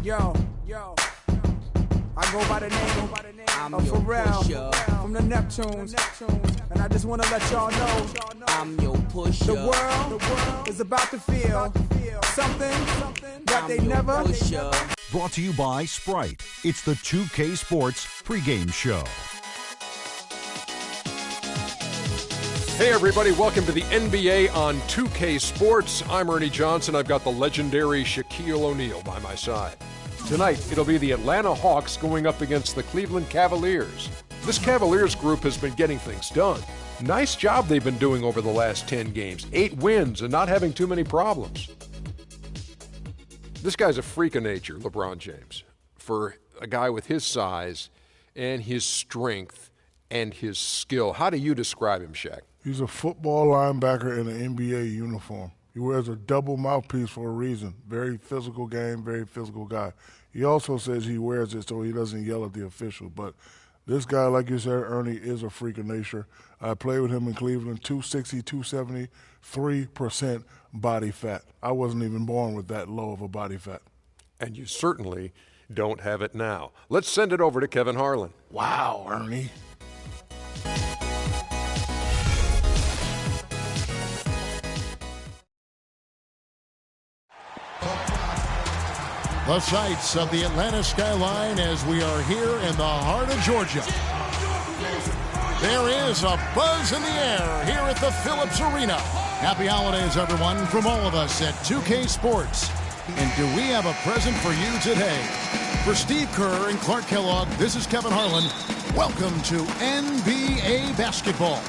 Yo, I go by the name of Pharrell from the Neptunes, and I just want to let y'all know I'm your pusher. The world is about to feel something that they never. Brought to you by Sprite. It's the 2K Sports pregame show. Hey everybody, welcome to the NBA on 2K Sports. I'm Ernie Johnson. I've got the legendary Shaquille O'Neal by my side. Tonight, it'll be the Atlanta Hawks going up against the Cleveland Cavaliers. This Cavaliers group has been getting things done. Nice job they've been doing over the last 10 games. 8 wins and not having too many problems. This guy's a freak of nature, LeBron James. For a guy with his size and his strength and his skill. How do you describe him, Shaq? He's a football linebacker in an NBA uniform. He wears a double mouthpiece for a reason. Very physical game, very physical guy. He also says he wears it so he doesn't yell at the official. But this guy, like you said, Ernie, is a freak of nature. I played with him in Cleveland, 260, 270, 3% body fat. I wasn't even born with that low of a body fat. And you certainly don't have it now. Let's send it over to Kevin Harlan. Wow, Ernie. The sights of the Atlanta skyline as we are here in the heart of Georgia. There is a buzz in the air here at the Phillips Arena. Happy holidays, everyone, from all of us at 2K Sports. And do we have a present for you today? For Steve Kerr and Clark Kellogg, this is Kevin Harlan. Welcome to NBA basketball.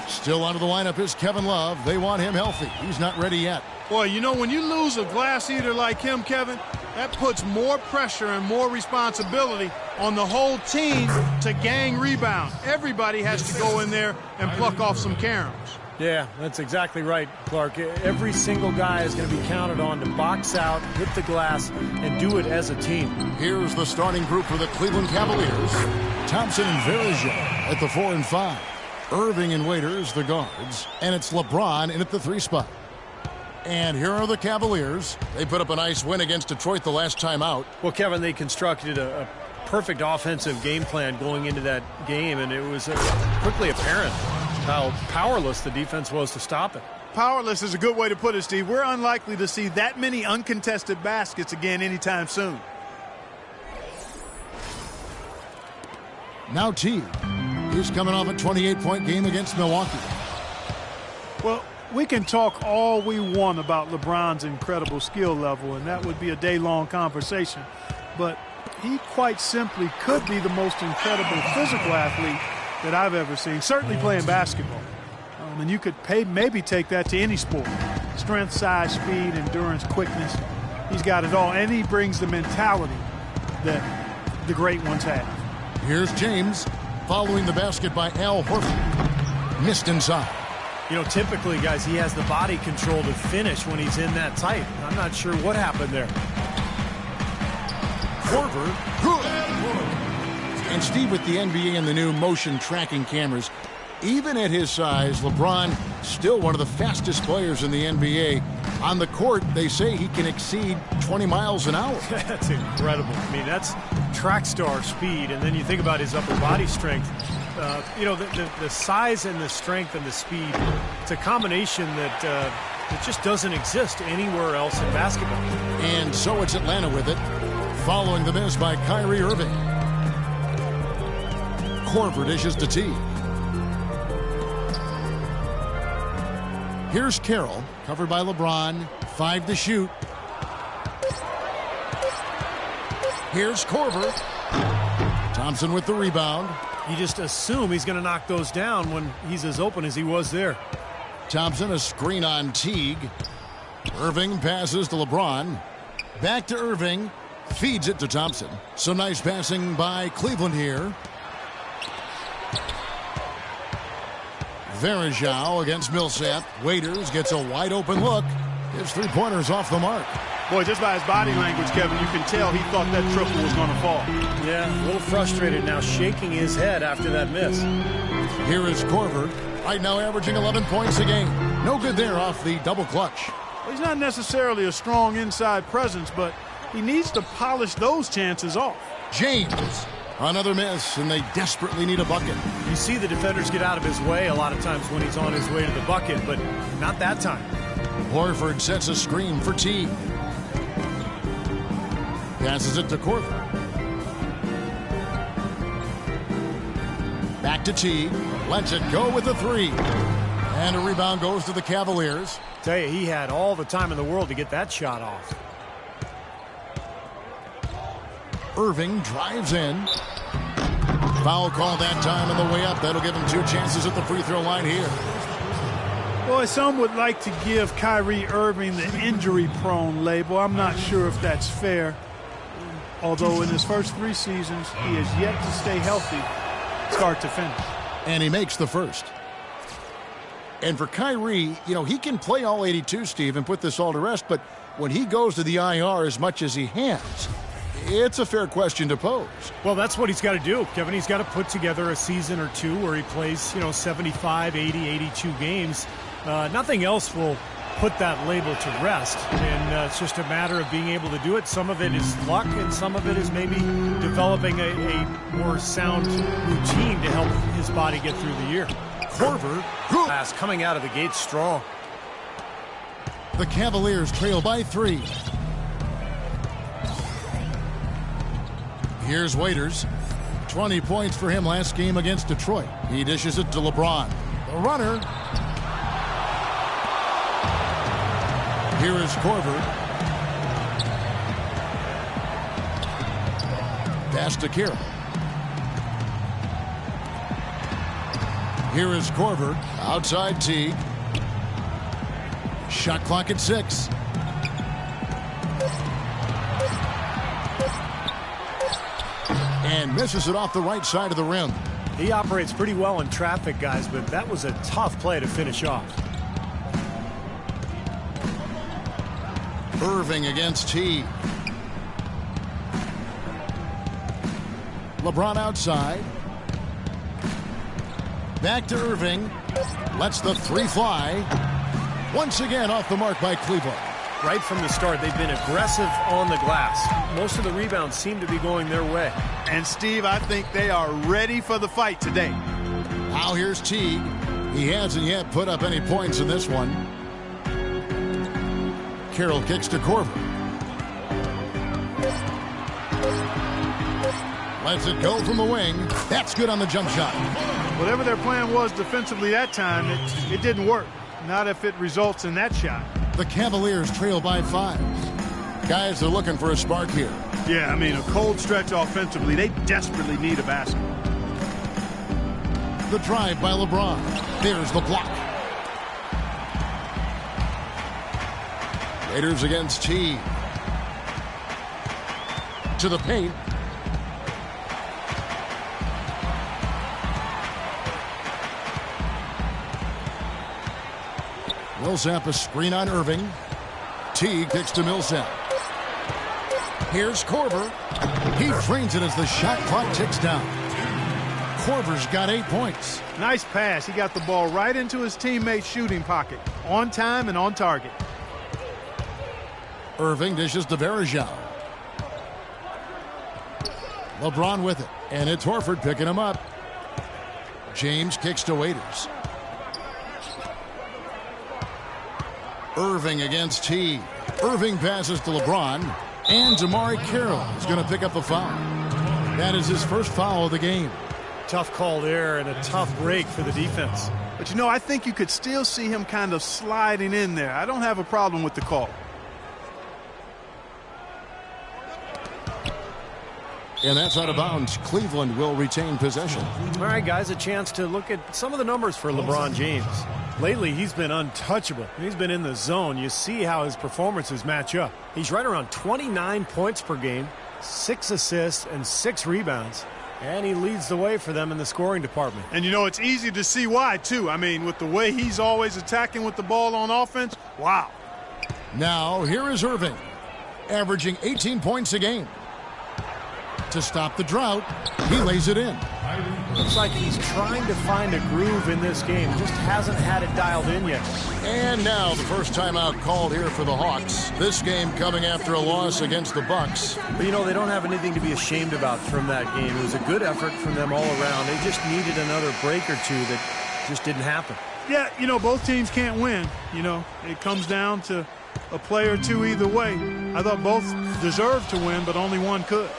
Still out of the lineup is Kevin Love. They want him healthy. He's not ready yet. Boy, you know, when you lose a glass eater like him, Kevin, that puts more pressure and more responsibility on the whole team to gang rebound. Everybody has to go in there and pluck off some caroms. Yeah, that's exactly right, Clark. Every single guy is going to be counted on to box out, hit the glass, and do it as a team. Here's the starting group for the Cleveland Cavaliers. Thompson and Verja at the 4 and 5. Irving and Waiters, the guards. And it's LeBron in at the 3 spot. And here are the Cavaliers. They put up a nice win against Detroit the last time out. Well, Kevin, they constructed a perfect offensive game plan going into that game, and it was quickly apparent how powerless the defense was to stop it. Powerless is a good way to put it, Steve. We're unlikely to see that many uncontested baskets again anytime soon. Now Teague. He's coming off a 28-point game against Milwaukee. Well, we can talk all we want about LeBron's incredible skill level, and that would be a day-long conversation. But he quite simply could be the most incredible physical athlete that I've ever seen, certainly playing basketball. And you could maybe take that to any sport. Strength, size, speed, endurance, quickness. He's got it all, and he brings the mentality that the great ones have. Here's James following the basket by Al Horford. Missed inside. You know, typically, guys, he has the body control to finish when he's in that tight. I'm not sure what happened there. Horford, good. And Steve, with the NBA and the new motion tracking cameras, even at his size, LeBron still one of the fastest players in the NBA. On the court, they say he can exceed 20 miles an hour. That's incredible. I mean, that's track star speed, and then you think about his upper body strength. You know, the size and the strength and the speed, it's a combination that it just doesn't exist anywhere else in basketball. And so it's Atlanta with it, following the miss by Kyrie Irving. Korver dishes to Teague. Here's Carroll, covered by LeBron, 5 to shoot. Here's Korver. Thompson with the rebound. You just assume he's going to knock those down when he's as open as he was there. Thompson, a screen on Teague. Irving passes to LeBron. Back to Irving. Feeds it to Thompson. Some nice passing by Cleveland here. Verja against Millsap. Waiters gets a wide open look. His 3-pointers off the mark. Boy, just by his body language, Kevin, you can tell he thought that triple was going to fall. Yeah, a little frustrated now, shaking his head after that miss. Here is Korver, right now averaging 11 points a game. No good there off the double clutch. Well, he's not necessarily a strong inside presence, but He needs to polish those chances off. James, another miss, and they desperately need a bucket. You see the defenders get out of his way a lot of times when he's on his way to the bucket, but not that time. Horford sets a screen for Teague. Passes it to Korver. Back to Teague. Lets it go with a three. And a rebound goes to the Cavaliers. Tell you, he had all the time in the world to get that shot off. Irving drives in. Foul call that time on the way up. That'll give him 2 chances at the free throw line here. Boy, some would like to give Kyrie Irving the injury-prone label. I'm not sure if that's fair. Although in his first 3 seasons, he has yet to stay healthy start to finish. And he makes the first. And for Kyrie, you know, he can play all 82, Steve, and put this all to rest, but when he goes to the IR as much as he has, it's a fair question to pose. Well, that's what he's got to do, Kevin. He's got to put together a season or two where he plays, 75, 80, 82 games. Nothing else will put that label to rest, and it's just a matter of being able to do it. Some of it is luck, and some of it is maybe developing a more sound routine to help his body get through the year. Korver. Pass coming out of the gate strong. The Cavaliers trail by 3. Here's Waiters. 20 points for him last game against Detroit. He dishes it to LeBron. The runner. Here is Korver. Pass to Kira. Here is Korver. Outside Teague. Shot clock at 6. And misses it off the right side of the rim. He operates pretty well in traffic, guys, but that was a tough play to finish off. Irving against Teague. LeBron outside. Back to Irving. Lets the 3 fly. Once again off the mark by Cleveland. Right from the start, they've been aggressive on the glass. Most of the rebounds seem to be going their way. And, Steve, I think they are ready for the fight today. Now here's Teague. He hasn't yet put up any points in this one. Carroll kicks to Korver. Lets it go from the wing. That's good on the jump shot. Whatever their plan was defensively that time, it didn't work. Not if it results in that shot. The Cavaliers trail by 5. Guys, they're looking for a spark here. Yeah, I mean, a cold stretch offensively. They desperately need a basket. The drive by LeBron. There's the block. Raiders against Teague. To the paint. Millsap a screen on Irving. Teague kicks to Millsap. Here's Korver. He frames it as the shot clock ticks down. Korver's got 8 points. Nice pass. He got the ball right into his teammate's shooting pocket. On time and on target. Irving dishes to Varejao. LeBron with it. And it's Horford picking him up. James kicks to Waiters. Irving against Teague. Irving passes to LeBron. And Damari Carroll is going to pick up the foul. That is his first foul of the game. Tough call there and a tough break for the defense. But, I think you could still see him kind of sliding in there. I don't have a problem with the call. And that's out of bounds. Cleveland will retain possession. All right, guys, a chance to look at some of the numbers for LeBron James. Lately, he's been untouchable. He's been in the zone. You see how his performances match up. He's right around 29 points per game, 6 assists, and 6 rebounds. And he leads the way for them in the scoring department. And, it's easy to see why, too. I mean, with the way he's always attacking with the ball on offense, wow. Now, here is Irving, averaging 18 points a game. To stop the drought, he lays it in. Looks like he's trying to find a groove in this game. Just hasn't had it dialed in yet. And now the first timeout called here for the Hawks. This game coming after a loss against the Bucks. But, you know, they don't have anything to be ashamed about from that game. It was a good effort from them all around. They just needed another break or two that just didn't happen. Yeah, you know, both teams can't win. You know, it comes down to a play or two either way. I thought both deserved to win, but only one could.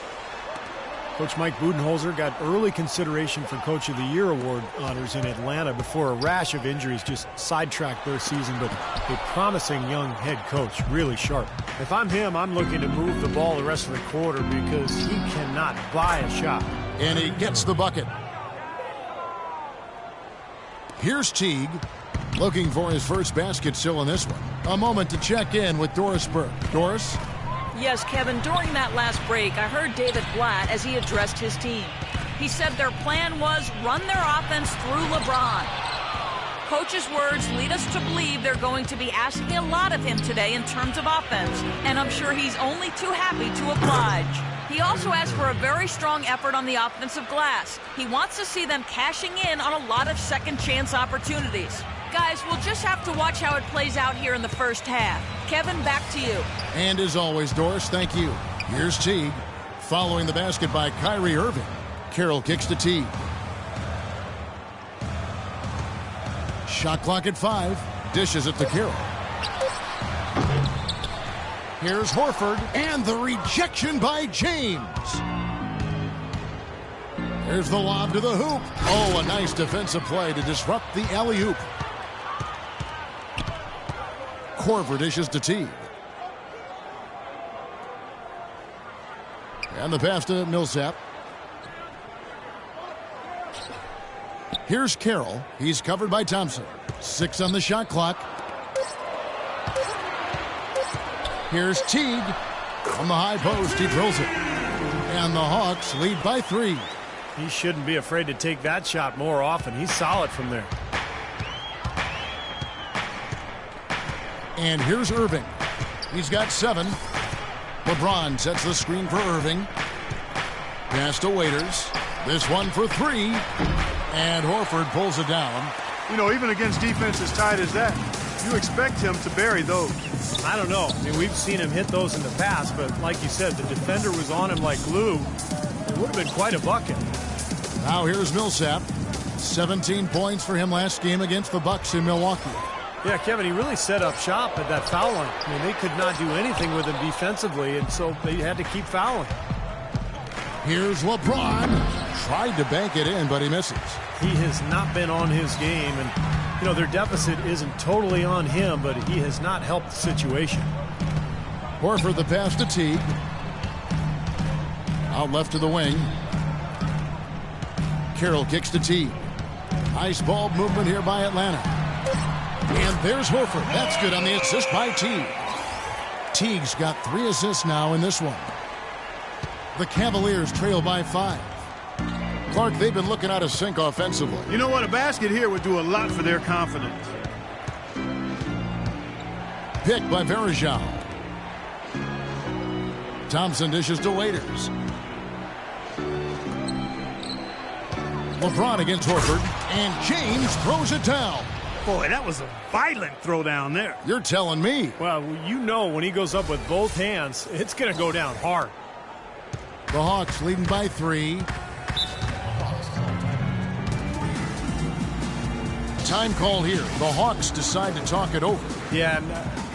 Coach Mike Budenholzer got early consideration for Coach of the Year award honors in Atlanta before a rash of injuries just sidetracked their season, but a promising young head coach, really sharp. If I'm him, I'm looking to move the ball the rest of the quarter because he cannot buy a shot. And he gets the bucket. Here's Teague, looking for his first basket still in this one. A moment to check in with Doris Burke. Doris? Yes, Kevin, during that last break, I heard David Blatt as he addressed his team. He said their plan was run their offense through LeBron. Coach's words lead us to believe they're going to be asking a lot of him today in terms of offense, and I'm sure he's only too happy to oblige. He also asked for a very strong effort on the offensive glass. He wants to see them cashing in on a lot of second chance opportunities. Guys, we'll just have to watch how it plays out here in the first half. Kevin, back to you. And as always, Doris, thank you. Here's Teague. Following the basket by Kyrie Irving. Carroll kicks to Teague. Shot clock at 5. Dishes it to Carroll. Here's Horford. And the rejection by James. There's the lob to the hoop. Oh, a nice defensive play to disrupt the alley-oop. Korver dishes to Teague. And the pass to Millsap. Here's Carroll. He's covered by Thompson. 6 on the shot clock. Here's Teague. On the high post, he drills it. And the Hawks lead by 3. He shouldn't be afraid to take that shot more often. He's solid from there. And here's Irving. He's got 7. LeBron sets the screen for Irving. Pass to Waiters. This one for 3. And Horford pulls it down. You know, even against defense as tight as that, you expect him to bury those. I don't know. I mean, we've seen him hit those in the past, but like you said, the defender was on him like glue. It would have been quite a bucket. Now here's Millsap. 17 points for him last game against the Bucks in Milwaukee. Yeah, Kevin, he really set up shop at that foul line. I mean, they could not do anything with him defensively, and so they had to keep fouling. Here's LeBron. Tried to bank it in, but he misses. He has not been on his game, and, you know, their deficit isn't totally on him, but he has not helped the situation. Horford the pass to Teague. Out left to the wing. Carroll kicks to Teague. Nice ball movement here by Atlanta. And there's Horford. That's good on the assist by Teague. Teague's got 3 assists now in this one. The Cavaliers trail by 5. Clark, they've been looking out of sync offensively. You know what? A basket here would do a lot for their confidence. Picked by Varejao. Thompson dishes to Waiters. LeBron against Horford. And James throws it down. Boy, that was a violent throw down there. You're telling me. Well, you know when he goes up with both hands, it's going to go down hard. The Hawks leading by 3. Time call here. The Hawks decide to talk it over. Yeah,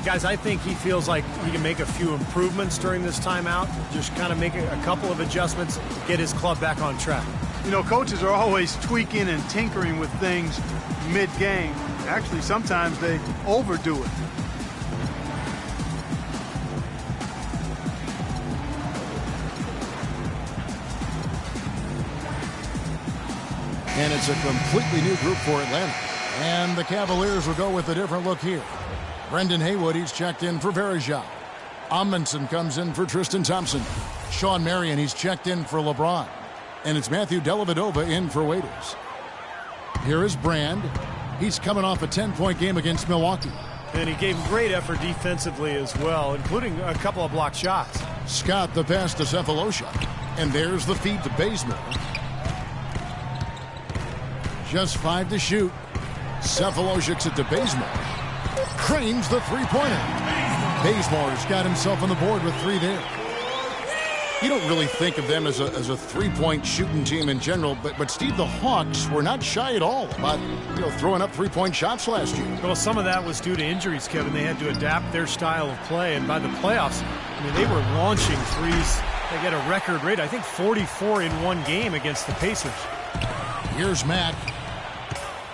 guys, I think he feels like he can make a few improvements during this timeout. Just kind of make a couple of adjustments, get his club back on track. You know, coaches are always tweaking and tinkering with things mid-game. Actually, sometimes they overdo it. And it's a completely new group for Atlanta. And the Cavaliers will go with a different look here. Brendan Haywood, he's checked in for Varejao. Amundsen comes in for Tristan Thompson. Sean Marion, he's checked in for LeBron. And it's Matthew Dellavedova in for Waiters. Here is Brand. He's coming off a 10-point game against Milwaukee. And he gave great effort defensively as well, including a couple of blocked shots. Scott the pass to Cephalosha. And there's the feed to Bazemore. Just 5 to shoot. Cephalou kicks it to Bazemore. Cranes the three-pointer. Bazemore's got himself on the board with 3 there. You don't really think of them as a three-point shooting team in general, but Steve, the Hawks were not shy at all about throwing up three-point shots last year. Well, some of that was due to injuries, Kevin. They had to adapt their style of play, and by the playoffs, I mean, they were launching threes. They get a record rate, I think 44 in one game against the Pacers. Here's Mack.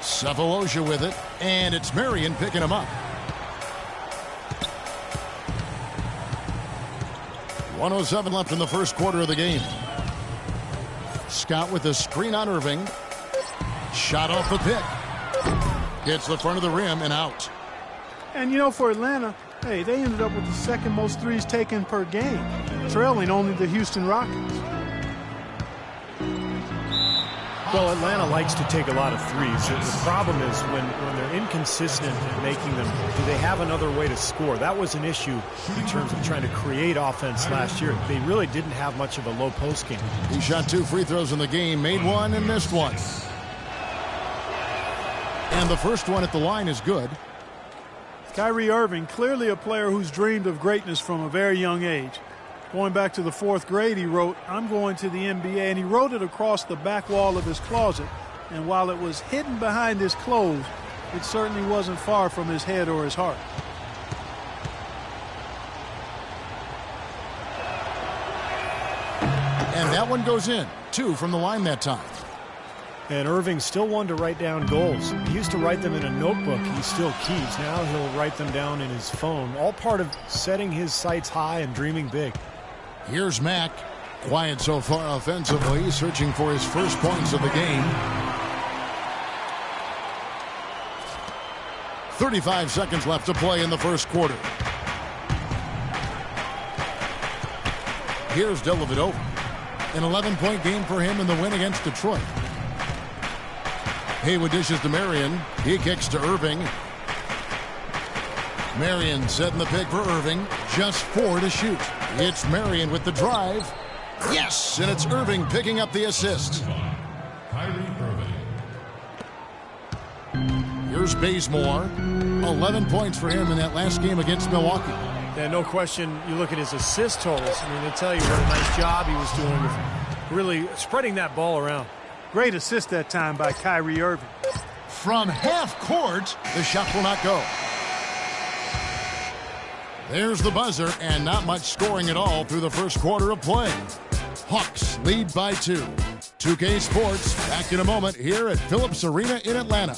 Cephalou with it, and it's Marion picking him up. 1:07 left in the first quarter of the game. Scott with the screen on Irving. Shot off the pick. Hits the front of the rim and out. And for Atlanta, hey, they ended up with the second most threes taken per game, trailing only the Houston Rockets. Well, Atlanta likes to take a lot of threes. The problem is when they're inconsistent in making them, do they have another way to score? That was an issue in terms of trying to create offense last year. They really didn't have much of a low post game. He shot 2 free throws in the game, made 1 and missed 1. And the first one at the line is good. Kyrie Irving, clearly a player who's dreamed of greatness from a very young age. Going back to the 4th grade, he wrote, "I'm going to the NBA," and he wrote it across the back wall of his closet. And while it was hidden behind his clothes, it certainly wasn't far from his head or his heart. And that one goes in. 2 from the line that time. And Irving still wanted to write down goals. He used to write them in a notebook he still keeps. Now he'll write them down in his phone. All part of setting his sights high and dreaming big. Here's Mack. Quiet so far offensively, searching for his first points of the game. 35 seconds left to play in the first quarter. Here's Dellavedova. An 11-point game for him in the win against Detroit. Haywood dishes to Marion. He kicks to Irving. Marion setting the pick for Irving. Just 4 to shoot. It's Marion with the drive. Yes, and it's Irving picking up the assist. Here's Bazemore. 11 points for him in that last game against Milwaukee. Yeah, no question. You look at his assist totals. I mean, they tell you what a nice job he was doing with really spreading that ball around. Great assist that time by Kyrie Irving. From half court, the shot will not go. There's the buzzer, and not much scoring at all through the first quarter of play. Hawks lead by 2. 2K Sports back in a moment here at Phillips Arena in Atlanta.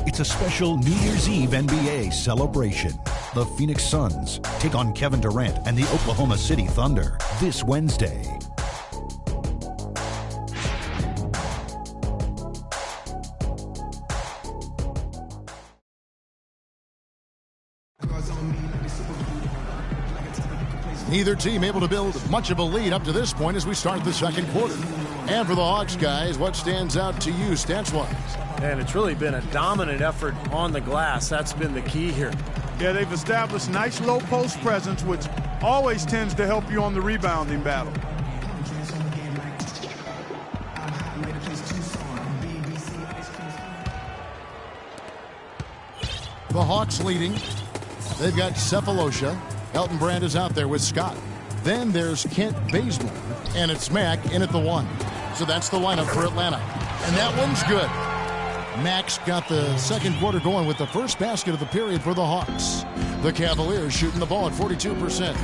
It's a special New Year's Eve NBA celebration. The Phoenix Suns take on Kevin Durant and the Oklahoma City Thunder this Wednesday. Neither team able to build much of a lead up to this point as we start the second quarter. And for the Hawks, guys, what stands out to you stats-wise? And it's really been a dominant effort on the glass. That's been the key here. Yeah, they've established nice low post presence, which always tends to help you on the rebounding battle. The Hawks leading. They've got Cephalou. Elton Brand is out there with Scott. Then there's Kent Bazemore, and it's Mack in at the 1. So that's the lineup for Atlanta. And that one's good. Mack's got the second quarter going with the first basket of the period for the Hawks. The Cavaliers shooting the ball at 42%.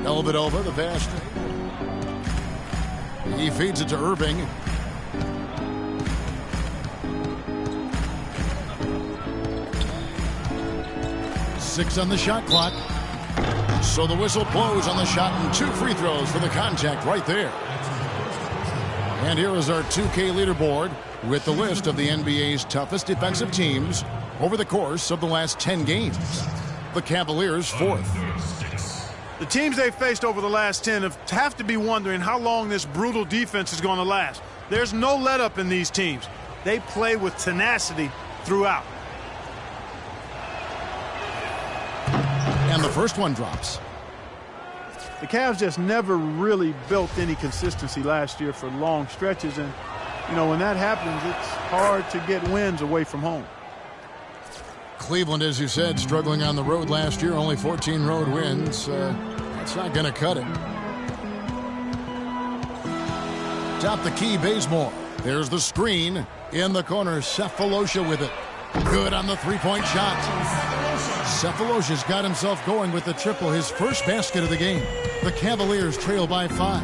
Dellavedova, the pass. He feeds it to Irving. Six on the shot clock. So the whistle blows on the shot and 2 free throws for the contact right there. And here is our 2K leaderboard with the list of the NBA's toughest defensive teams over the course of the last 10 games. The Cavaliers 4th. The teams they've faced over the last 10 have to be wondering how long this brutal defense is going to last. There's no let-up in these teams. They play with tenacity throughout. And the first one drops. The Cavs just never really built any consistency last year for long stretches. And, you know, when that happens, it's hard to get wins away from home. Cleveland, as you said, struggling on the road last year. Only 14 road wins. That's not going to cut it. Top the key, Bazemore. There's the screen. In the corner, Cephalosha with it. Good on the three-point shot. Cephalosha's got himself going with the triple, his first basket of the game. The Cavaliers trail by 5.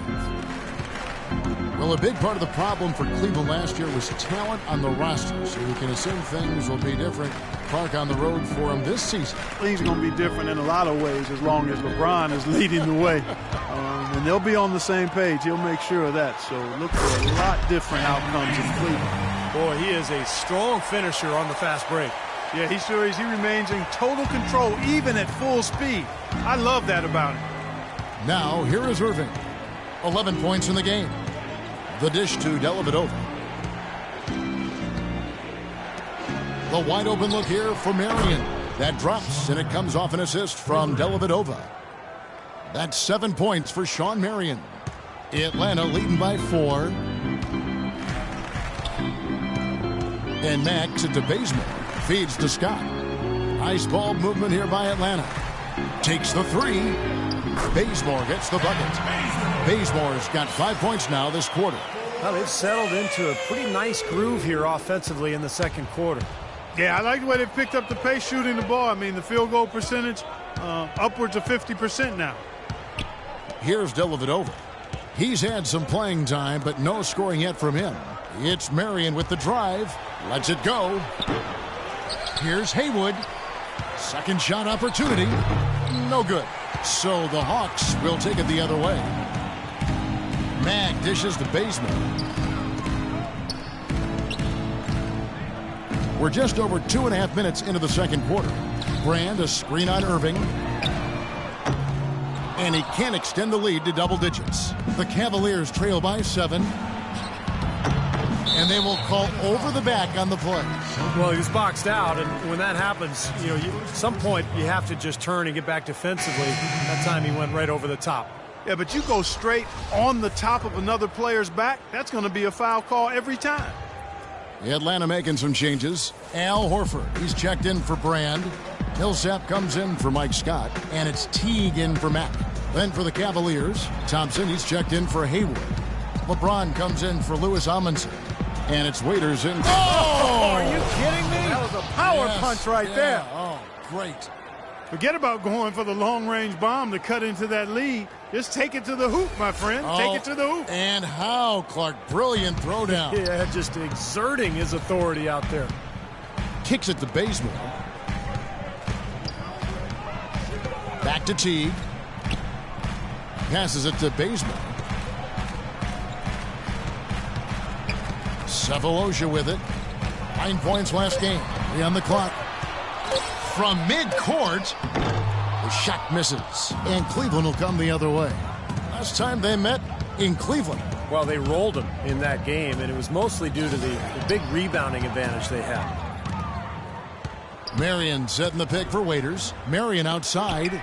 Well, a big part of the problem for Cleveland last year was talent on the roster, so we can assume things will be different. Clark on the road for him this season. Things are going to be different in a lot of ways as long as LeBron is leading the way. And they'll be on the same page. He'll make sure of that. So look for a lot different outcomes in Cleveland. Boy, he is a strong finisher on the fast break. Yeah, he sure is. He remains in total control, even at full speed. I love that about him. Now, here is Irving. 11 points in the game. The dish to Dellavedova. The wide open look here for Marion. That drops, and it comes off an assist from Dellavedova. That's 7 points for Sean Marion. Atlanta leading by 4. And Max at the basement. Feeds to Scott. Nice ball movement here by Atlanta. Takes the 3. Bazemore gets the bucket. Bazemore's got 5 points now this quarter. Well, they've settled into a pretty nice groove here offensively in the second quarter. Yeah, I like the way they picked up the pace shooting the ball. I mean, the field goal percentage upwards of 50% now. Here's Dellavedova. He's had some playing time, but no scoring yet from him. It's Marion with the drive. Lets it go. Here's Haywood. Second shot opportunity. No good. So the Hawks will take it the other way. Mag dishes to Bazemore. We're just over 2.5 minutes into the second quarter. Brand a screen on Irving. And he can't extend the lead to double digits. The Cavaliers trail by 7. And they will call over the back on the play. Well, he was boxed out, and when that happens, you know, at some point you have to just turn and get back defensively. That time he went right over the top. Yeah, but you go straight on the top of another player's back, that's going to be a foul call every time. Atlanta making some changes. Al Horford, he's checked in for Brand. Millsap comes in for Mike Scott, and it's Teague in for Mack. Then for the Cavaliers, Thompson, he's checked in for Haywood. LeBron comes in for Louis Amundsen. And it's Waiters in. Oh! Are you kidding me? That was a power punch right there. Oh, great. Forget about going for the long-range bomb to cut into that lead. Just take it to the hoop, my friend. Take it to the hoop. And how, Clark? Brilliant throwdown. Yeah, just exerting his authority out there. Kicks it to Bazemore. Back to Teague. Passes it to Bazemore. Cephalosha with it. 9 points last game. 3 on the clock. From midcourt, the shot misses. And Cleveland will come the other way. Last time they met in Cleveland. Well, they rolled them in that game, and it was mostly due to the big rebounding advantage they had. Marion setting the pick for Waiters. Marion outside.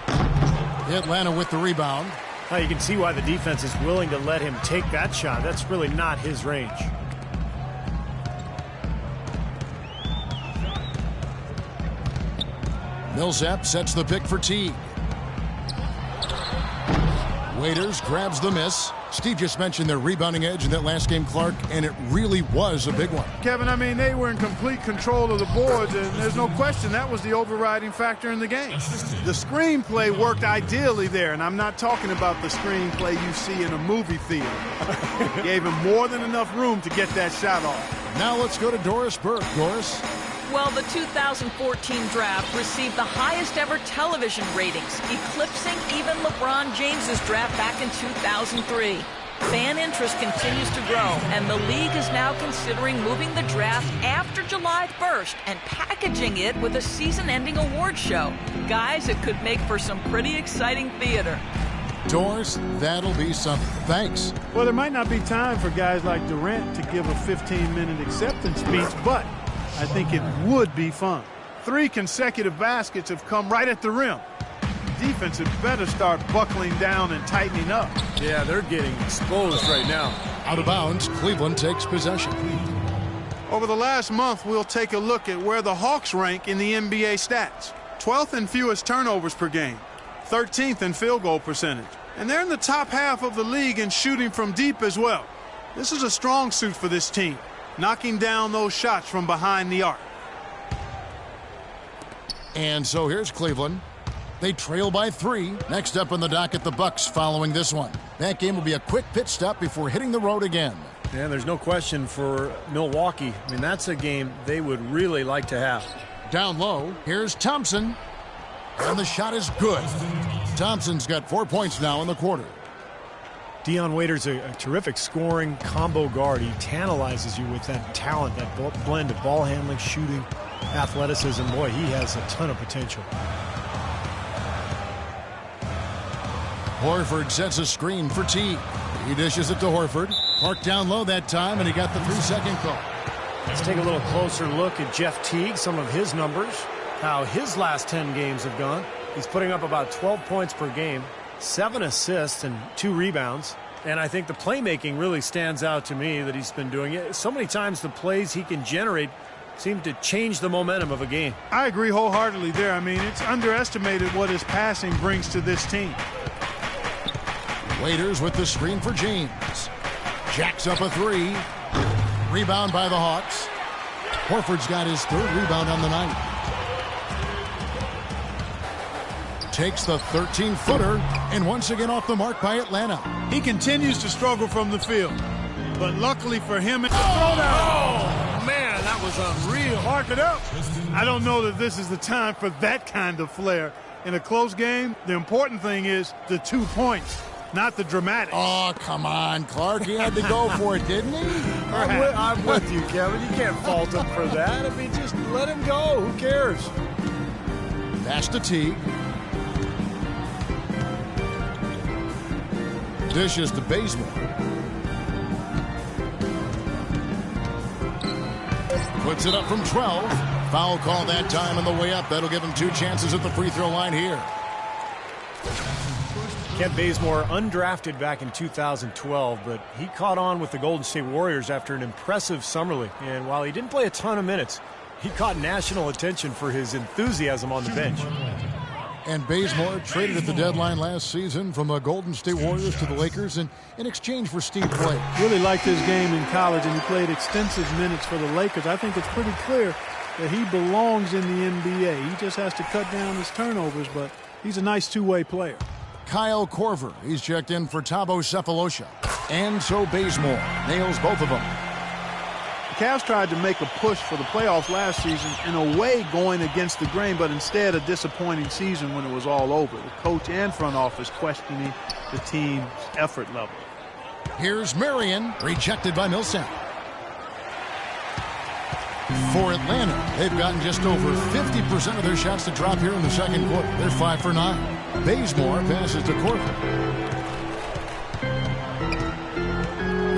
Atlanta with the rebound. Now you can see why the defense is willing to let him take that shot. That's really not his range. Millsap sets the pick for Teague. Waiters grabs the miss. Steve just mentioned their rebounding edge in that last game, Clark, and it really was a big one. Kevin, I mean, they were in complete control of the boards, and there's no question that was the overriding factor in the game. The screenplay worked ideally there, and I'm not talking about the screenplay you see in a movie theater. Gave him more than enough room to get that shot off. Now let's go to Doris Burke. Doris? Well, the 2014 draft received the highest ever television ratings, eclipsing even LeBron James's draft back in 2003. Fan interest continues to grow, and the league is now considering moving the draft after July 1st and packaging it with a season-ending award show. Guys, it could make for some pretty exciting theater. Doris, that'll be something. Thanks. Well, there might not be time for guys like Durant to give a 15-minute acceptance speech, but I think it would be fun. 3 consecutive baskets have come right at the rim. Defense had better start buckling down and tightening up. Yeah, they're getting exposed right now. Out of bounds, Cleveland takes possession. Over the last month, we'll take a look at where the Hawks rank in the NBA stats. 12th in fewest turnovers per game, 13th in field goal percentage, and they're in the top half of the league in shooting from deep as well. This is a strong suit for this team, knocking down those shots from behind the arc. And so here's Cleveland. They trail by 3. Next up on the docket, the Bucks following this one. That game will be a quick pit stop before hitting the road again. Yeah, there's no question for Milwaukee. I mean, that's a game they would really like to have. Down low, here's Thompson. And the shot is good. Thompson's got 4 points now in the quarter. Dion Waiters a terrific scoring combo guard. He tantalizes you with that talent, that blend of ball handling, shooting, athleticism. Boy, he has a ton of potential. Horford sets a screen for Teague. He dishes it to Horford. Parked down low that time, and he got the 3-second call. Let's take a little closer look at Jeff Teague, some of his numbers, how his last 10 games have gone. He's putting up about 12 points per game, 7 assists and 2 rebounds. And I think the playmaking really stands out to me that he's been doing it. So many times the plays he can generate seem to change the momentum of a game. I agree wholeheartedly there. I mean, it's underestimated what his passing brings to this team. Waiters with the screen for James. Jacks up a 3. Rebound by the Hawks. Horford's got his 3rd rebound on the night. Takes the 13-footer, and once again off the mark by Atlanta. He continues to struggle from the field, but luckily for him, it's a throwdown. Oh, man, that was unreal. Mark it up. I don't know that this is the time for that kind of flair. In a close game, the important thing is the 2 points, not the dramatic. Oh, come on, Clark. He had to go for it, didn't he? I'm with you, Kevin. You can't fault him for that. I mean, just let him go. Who cares? Pass to Teague. Dishes to Bazemore. Puts it up from 12. Foul call that time on the way up. That'll give him 2 chances at the free throw line here. Kent Bazemore, undrafted back in 2012, but he caught on with the Golden State Warriors after an impressive summer league. And while he didn't play a ton of minutes, he caught national attention for his enthusiasm on the bench. And Bazemore traded at the deadline last season from the Golden State Warriors to the Lakers in exchange for Steve Blake. Really liked his game in college, and he played extensive minutes for the Lakers. I think it's pretty clear that he belongs in the NBA. He just has to cut down his turnovers, but he's a nice two-way player. Kyle Korver, he's checked in for Thabo Cephalosha. And so Bazemore nails both of them. The Cavs tried to make a push for the playoffs last season, in a way going against the grain, but instead a disappointing season when it was all over. The coach and front office questioning the team's effort level. Here's Marion, rejected by Millsap. For Atlanta, they've gotten just over 50% of their shots to drop here in the second quarter. They're 5 for 9. Bazemore passes to Korver.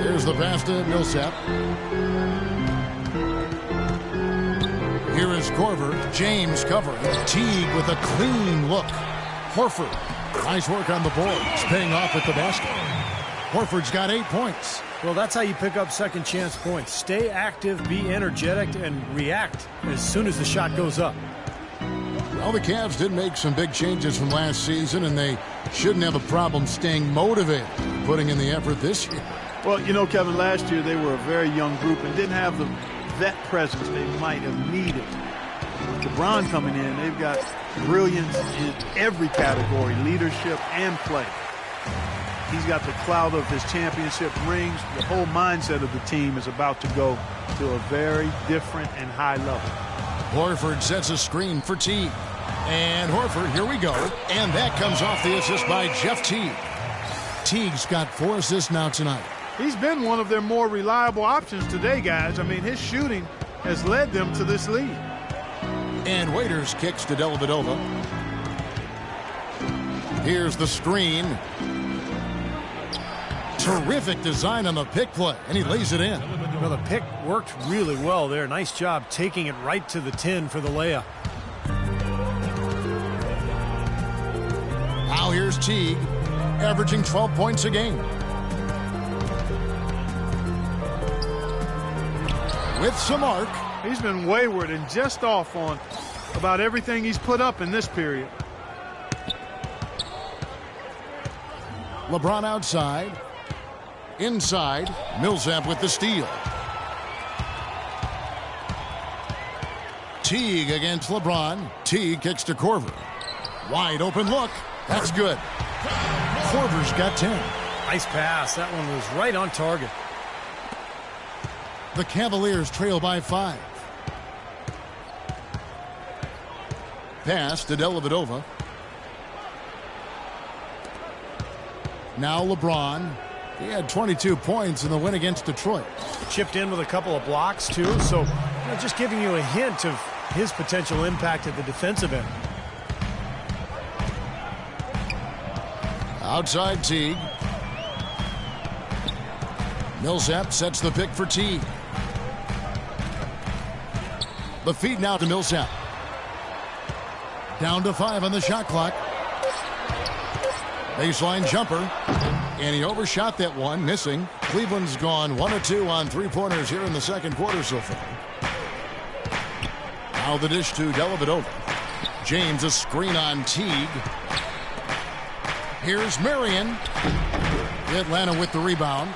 Here's the pass to Millsap. Here is Korver. James covering. Teague with a clean look. Horford. Nice work on the boards. Paying off at the basket. Horford's got 8 points. Well, that's how you pick up second chance points. Stay active, be energetic, and react as soon as the shot goes up. Well, the Cavs did make some big changes from last season, and they shouldn't have a problem staying motivated, putting in the effort this year. Well, you know, Kevin, last year they were a very young group and didn't have the vet presence they might have needed. With LeBron coming in, they've got brilliance in every category, leadership and play. He's got the clout of his championship rings. The whole mindset of the team is about to go to a very different and high level. Horford sets a screen for Teague. And Horford, here we go. And that comes off the assist by Jeff Teague. Teague's got 4 assists now tonight. He's been one of their more reliable options today, guys. I mean, his shooting has led them to this lead. And Waiters kicks to Dellavedova. Here's the screen. Terrific design on the pick play, and he lays it in. Well, the pick worked really well there. Nice job taking it right to the 10 for the layup. Now here's Teague, averaging 12 points a game. With some arc. He's been wayward and just off on about everything he's put up in this period. LeBron outside. Inside, Millsap with the steal. Teague against LeBron. Teague kicks to Korver. Wide open look. That's good. Korver's got 10. Nice pass. That one was right on target. The Cavaliers trail by 5. Pass to Dellavedova. Now LeBron. He had 22 points in the win against Detroit. Chipped in with a couple of blocks, too. So, just giving you a hint of his potential impact at the defensive end. Outside Teague. Millsap sets the pick for Teague. The feed now to Millsap. Down to 5 on the shot clock. Baseline jumper. And he overshot that one, missing. Cleveland's gone 1 of 2 on 3-pointers here in the second quarter so far. Now the dish to Dellavedova. James a screen on Teague. Here's Marion. Atlanta with the rebound.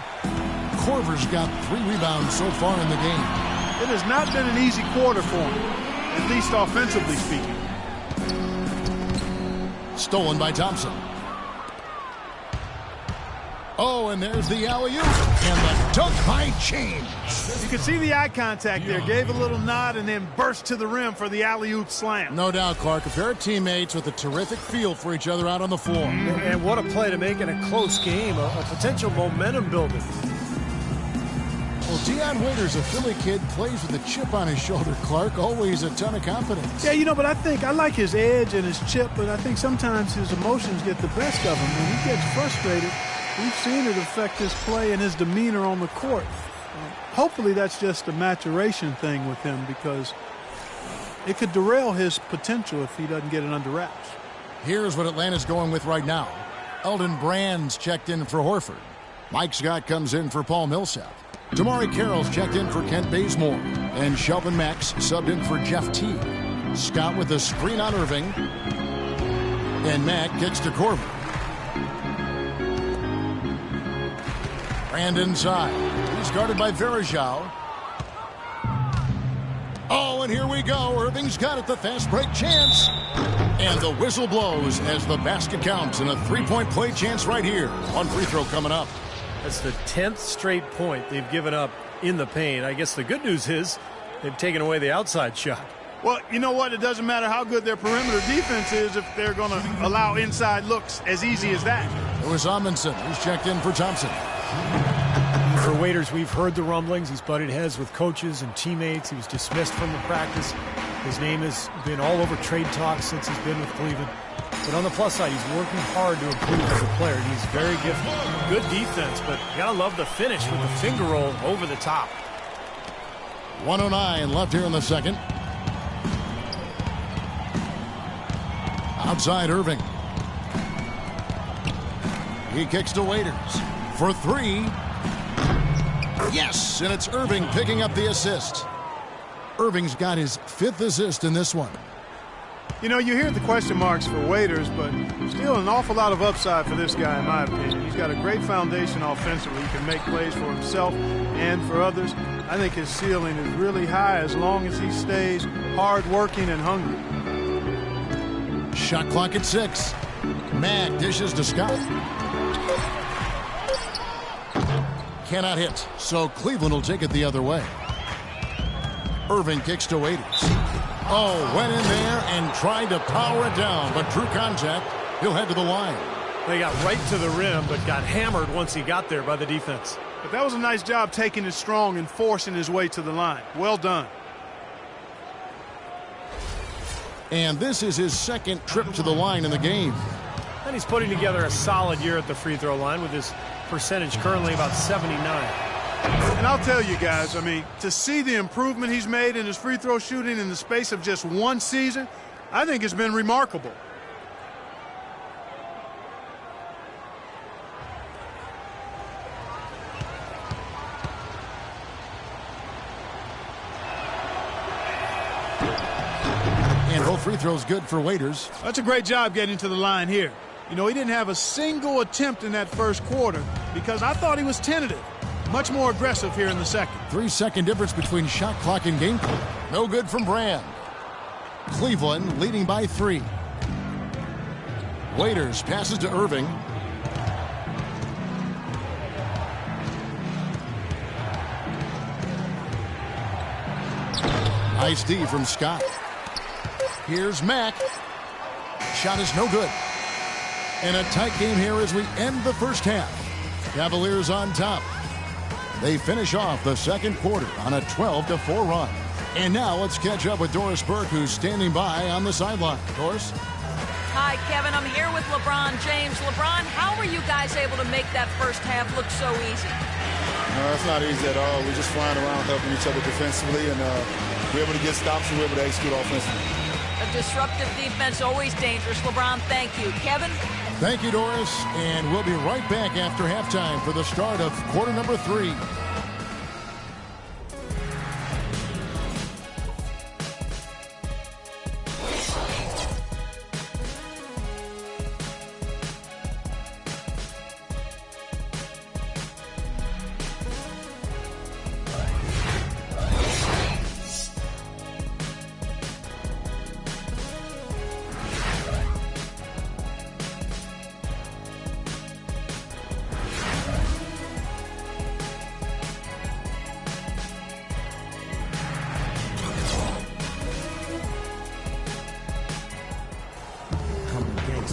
Korver's got 3 rebounds so far in the game. It has not been an easy quarter for him, at least offensively speaking. Stolen by Thompson. Oh, and there's the alley-oop. And the dunk by James. You can see the eye contact there. Gave a little nod and then burst to the rim for the alley-oop slam. No doubt, Clark. A pair of teammates with a terrific feel for each other out on the floor. And what a play to make in a close game. A potential momentum builder. Well, Dion Waiters, a Philly kid, plays with a chip on his shoulder, Clark. Always a ton of confidence. Yeah, but I like his edge and his chip, but I think sometimes his emotions get the best of him. When he gets frustrated, we've seen it affect his play and his demeanor on the court. Hopefully that's just a maturation thing with him, because it could derail his potential if he doesn't get it under wraps. Here's what Atlanta's going with right now. Elton Brand's checked in for Horford. Mike Scott comes in for Paul Millsap. Damari Carroll's checked in for Kent Bazemore. And Shelvin Max subbed in for Jeff Teague. Scott with a screen on Irving. And Mack kicks to Korver. Brand inside. He's guarded by Varejao. Oh, and here we go. Irving's got it. The fast break chance. And the whistle blows as the basket counts. And a 3-point play chance right here. One free throw coming up. That's the 10th straight point they've given up in the paint. I guess the good news is they've taken away the outside shot. Well, you know what? It doesn't matter how good their perimeter defense is if they're going to allow inside looks as easy as that. It was Amundsen. He's checked in for Thompson. For Waiters, we've heard the rumblings. He's butted heads with coaches and teammates. He was dismissed from the practice. His name has been all over trade talks since he's been with Cleveland. But on the plus side, he's working hard to improve as a player. He's very gifted. Good defense, but you gotta love the finish with the finger roll over the top. 1:09 left here in the second. Outside Irving. He kicks to Waiters for 3. Yes, and it's Irving picking up the assist. Irving's got his 5th assist in this one. You hear the question marks for Waiters, but still an awful lot of upside for this guy, in my opinion. He's got a great foundation offensively. He can make plays for himself and for others. I think his ceiling is really high as long as he stays hard-working and hungry. Shot clock at 6. Mack dishes to Scott. Cannot hit, so Cleveland will take it the other way. Irving kicks to Waiters. Oh, went in there and tried to power it down, but drew contact. He'll head to the line. They got right to the rim, but got hammered once he got there by the defense. But that was a nice job taking it strong and forcing his way to the line. Well done. And this is his second trip to the line in the game. And he's putting together a solid year at the free throw line with his percentage currently about 79. And I'll tell you guys, I mean, to see the improvement he's made in his free throw shooting in the space of just one season, I think it's been remarkable. And both free throws good for Waiters. That's a great job getting to the line here. You know, he didn't have a single attempt in that first quarter because I thought he was tentative. Much more aggressive here in the second. 3-second difference between shot clock and game clock. No good from Brand. Cleveland leading by 3. Waiters passes to Irving. Nice D from Scott. Here's Mack. Shot is no good. And a tight game here as we end the first half. Cavaliers on top. They finish off the second quarter on a 12-4 run. And now let's catch up with Doris Burke, who's standing by on the sideline. Doris? Hi, Kevin. I'm here with LeBron James. LeBron, how were you guys able to make that first half look so easy? No, it's not easy at all. We're just flying around helping each other defensively, and we're able to get stops and we're able to execute offensively. A disruptive defense, always dangerous. LeBron, thank you. Kevin? Thank you, Doris. And we'll be right back after halftime for the start of quarter number 3.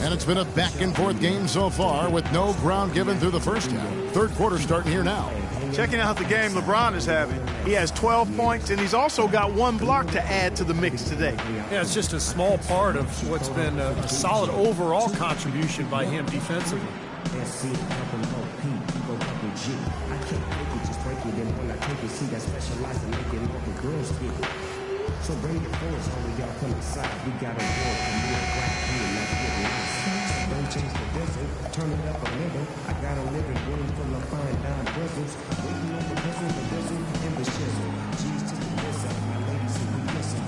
And it's been a back-and-forth game so far with no ground given through the first half. Third quarter starting here now. Checking out the game LeBron is having. He has 12 points, and he's also got 1 block to add to the mix today. Yeah, it's just a small part of what's been a solid overall contribution by him defensively. So bring it forward, so when y'all come inside, we got a war from me and black here, let's get nice. Don't change the vessel, turn it up a little. I got a living room full of fine dime bristles. Waiting on the vessel, and the shizzle. G's to the whistle, my ladies, and we listen.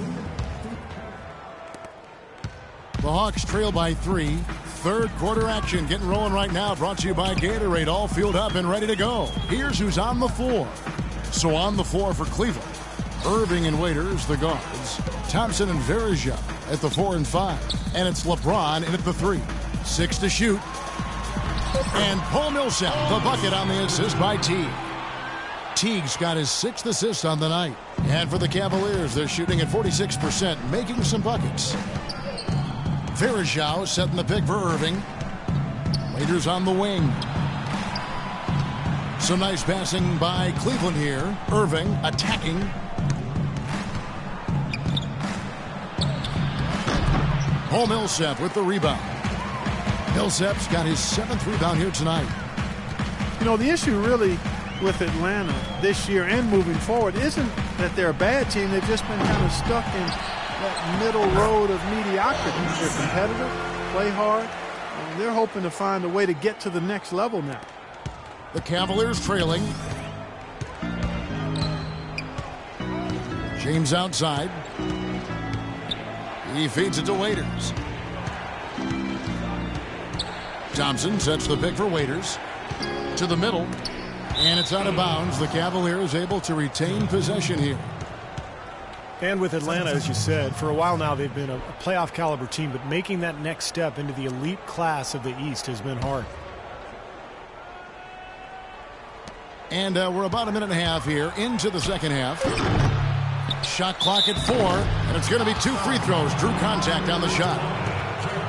The Hawks trail by 3. Third quarter action getting rolling right now. Brought to you by Gatorade. All fueled up and ready to go. Here's who's on the floor. So on the floor for Cleveland, Irving and Waiters, the guards. Thompson and Verja at the 4 and 5. And it's LeBron in at the 3. 6 to shoot. And Paul Millsap, the bucket on the assist by Teague. Teague's got his 6th assist on the night. And for the Cavaliers, they're shooting at 46%, making some buckets. Verja setting the pick for Irving. Waiters on the wing. Some nice passing by Cleveland here. Irving attacking. Paul Millsap with the rebound. Millsap's got his 7th rebound here tonight. You know, the issue really with Atlanta this year and moving forward isn't that they're a bad team. They've just been kind of stuck in that middle road of mediocrity. They're competitive, play hard, and they're hoping to find a way to get to the next level now. The Cavaliers trailing. James outside. He feeds it to Waiters. Thompson sets the pick for Waiters. To the middle. And it's out of bounds. The Cavaliers able to retain possession here. And with Atlanta, as you said, for a while now they've been a playoff caliber team, but making that next step into the elite class of the East has been hard. And we're about a minute and a half here into the second half. Shot clock at 4, and it's going to be 2 free throws. Drew contact on the shot.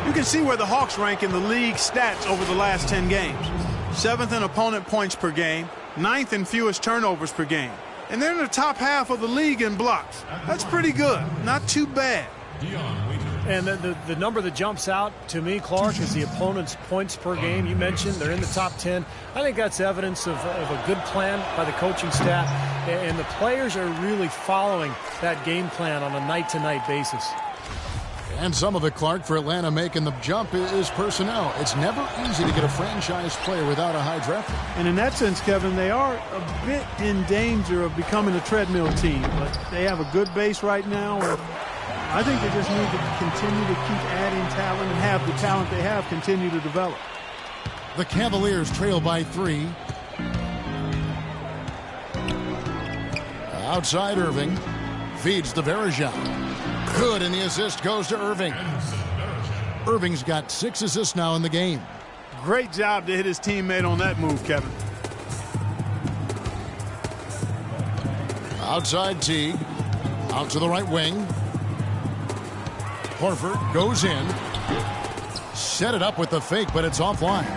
You can see where the Hawks rank in the league stats over the last 10 games. 7th in opponent points per game, 9th in fewest turnovers per game. And they're in the top half of the league in blocks. That's pretty good. Not too bad. And the number that jumps out to me, Clark, is the opponent's points per game. You mentioned they're in the top 10. I think that's evidence of a good plan by the coaching staff. And the players are really following that game plan on a night-to-night basis. And some of it, Clark, for Atlanta making the jump is personnel. It's never easy to get a franchise player without a high draft pick. And in that sense, Kevin, they are a bit in danger of becoming a treadmill team. But they have a good base right now. And I think they just need to continue to keep adding talent and have the talent they have continue to develop. The Cavaliers trail by 3. Outside Irving. Feeds to Verejao. Good, and the assist goes to Irving. Irving's got 6 assists now in the game. Great job to hit his teammate on that move, Kevin. Outside Teague. Out to the right wing. Horford goes in. Set it up with the fake, but it's offline.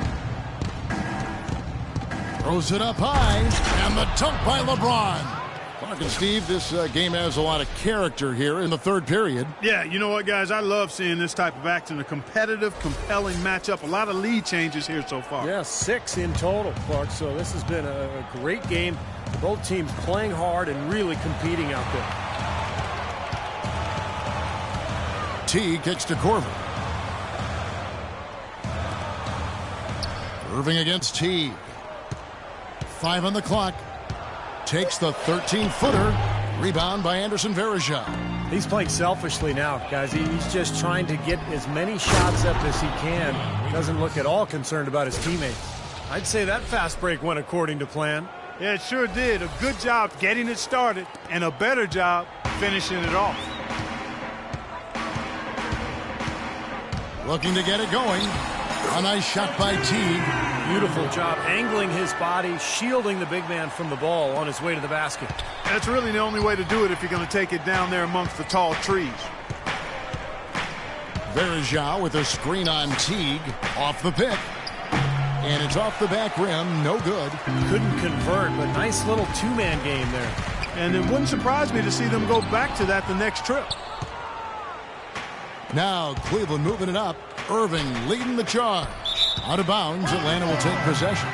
Throws it up high, and the dunk by LeBron. Clark and Steve, this game has a lot of character here in the third period. Yeah, you know what, guys? I love seeing this type of action. A competitive, compelling matchup. A lot of lead changes here so far. Yeah, 6 in total, Clark. So this has been a great game. Both teams playing hard and really competing out there. T kicks to Corver. Irving against T. 5 on the clock. Takes the 13-footer. Rebound by Anderson Verejao. He's playing selfishly now, guys. He's just trying to get as many shots up as he can. Doesn't look at all concerned about his teammates. I'd say that fast break went according to plan. Yeah, it sure did. A good job getting it started and a better job finishing it off. Looking to get it going. A nice shot by Teague. Beautiful job angling his body, shielding the big man from the ball on his way to the basket. That's really the only way to do it if you're going to take it down there amongst the tall trees. Verejao with a screen on Teague. Off the pick. And it's off the back rim. No good. Couldn't convert, but nice little two-man game there. And it wouldn't surprise me to see them go back to that the next trip. Now Cleveland moving it up. Irving leading the charge. Out of bounds, Atlanta will take possession.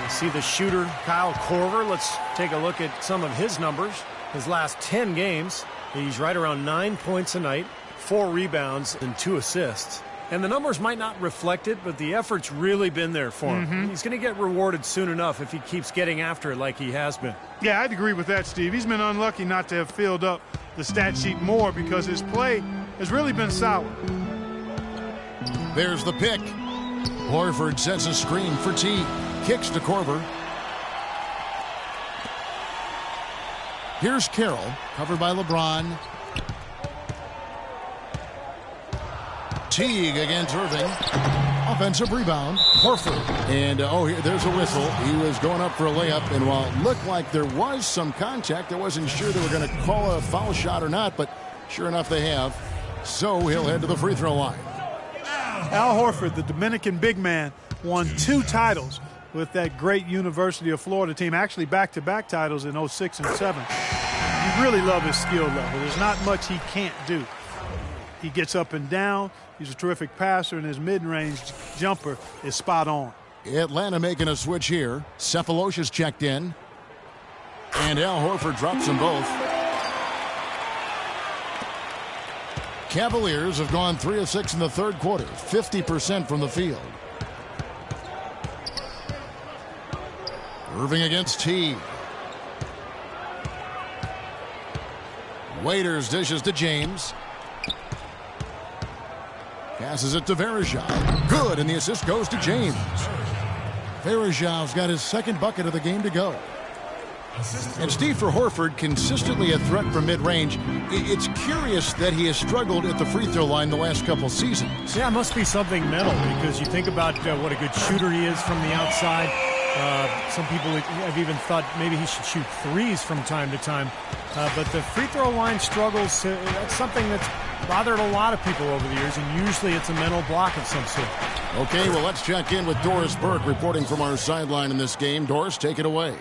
See the shooter, Kyle Korver. Let's take a look at some of his numbers. His last 10 games, he's right around 9 points a night, 4 rebounds, and 2 assists. And the numbers might not reflect it, but the effort's really been there for him. He's going to get rewarded soon enough if he keeps getting after it like he has been. Yeah, I'd agree with that, Steve. He's been unlucky not to have filled up the stat sheet more because his play has really been solid. There's the pick. Horford sets a screen for T. Kicks to Korver. Here's Carroll, covered by LeBron. Teague against Irving. Offensive rebound. Horford. And, there's a whistle. He was going up for a layup, and while it looked like there was some contact, I wasn't sure they were going to call a foul shot or not, but sure enough they have. So he'll head to the free throw line. Al Horford, the Dominican big man, won 2 titles with that great University of Florida team, actually back-to-back titles in 06 and 07. You really love his skill level. There's not much he can't do. He gets up and down. He's a terrific passer, and his mid-range jumper is spot on. Atlanta making a switch here. Cephalosha's checked in. And Al Horford drops them both. Cavaliers have gone 3 of 6 in the third quarter, 50% from the field. Irving against T. Waiters dishes to James. Passes it to Verejao. Good, and the assist goes to James. Verejao's got his second bucket of the game to go. And Steve, for Horford, consistently a threat from mid-range. It's curious that he has struggled at the free throw line the last couple seasons. Yeah, it must be something mental, because you think about what a good shooter he is from the outside. Some people have even thought maybe he should shoot threes from time to time. But the free throw line struggles, that's something that's bothered a lot of people over the years, and usually it's a mental block of some sort. Okay, well, let's check in with Doris Burke reporting from our sideline in this game. Doris, take it away.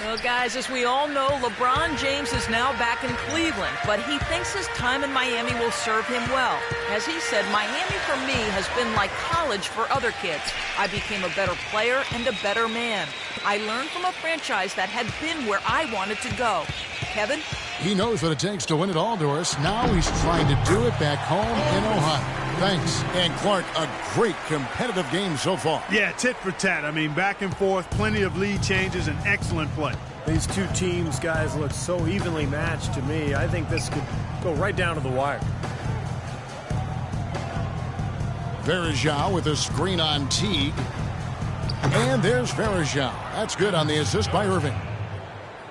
Well, guys, as we all know, LeBron James is now back in Cleveland, but he thinks his time in Miami will serve him well. As he said, Miami for me has been like college for other kids. I became a better player and a better man. I learned from a franchise that had been where I wanted to go. Kevin? He knows what it takes to win it all, Doris. Now he's trying to do it back home in Ohio. Thanks. And Clark, a great competitive game so far. Yeah, tit for tat. I mean, back and forth, plenty of lead changes, and excellent play. These two teams, guys, look so evenly matched to me. I think this could go right down to the wire. Varejao with a screen on Teague. And there's Varejao. That's good on the assist by Irving.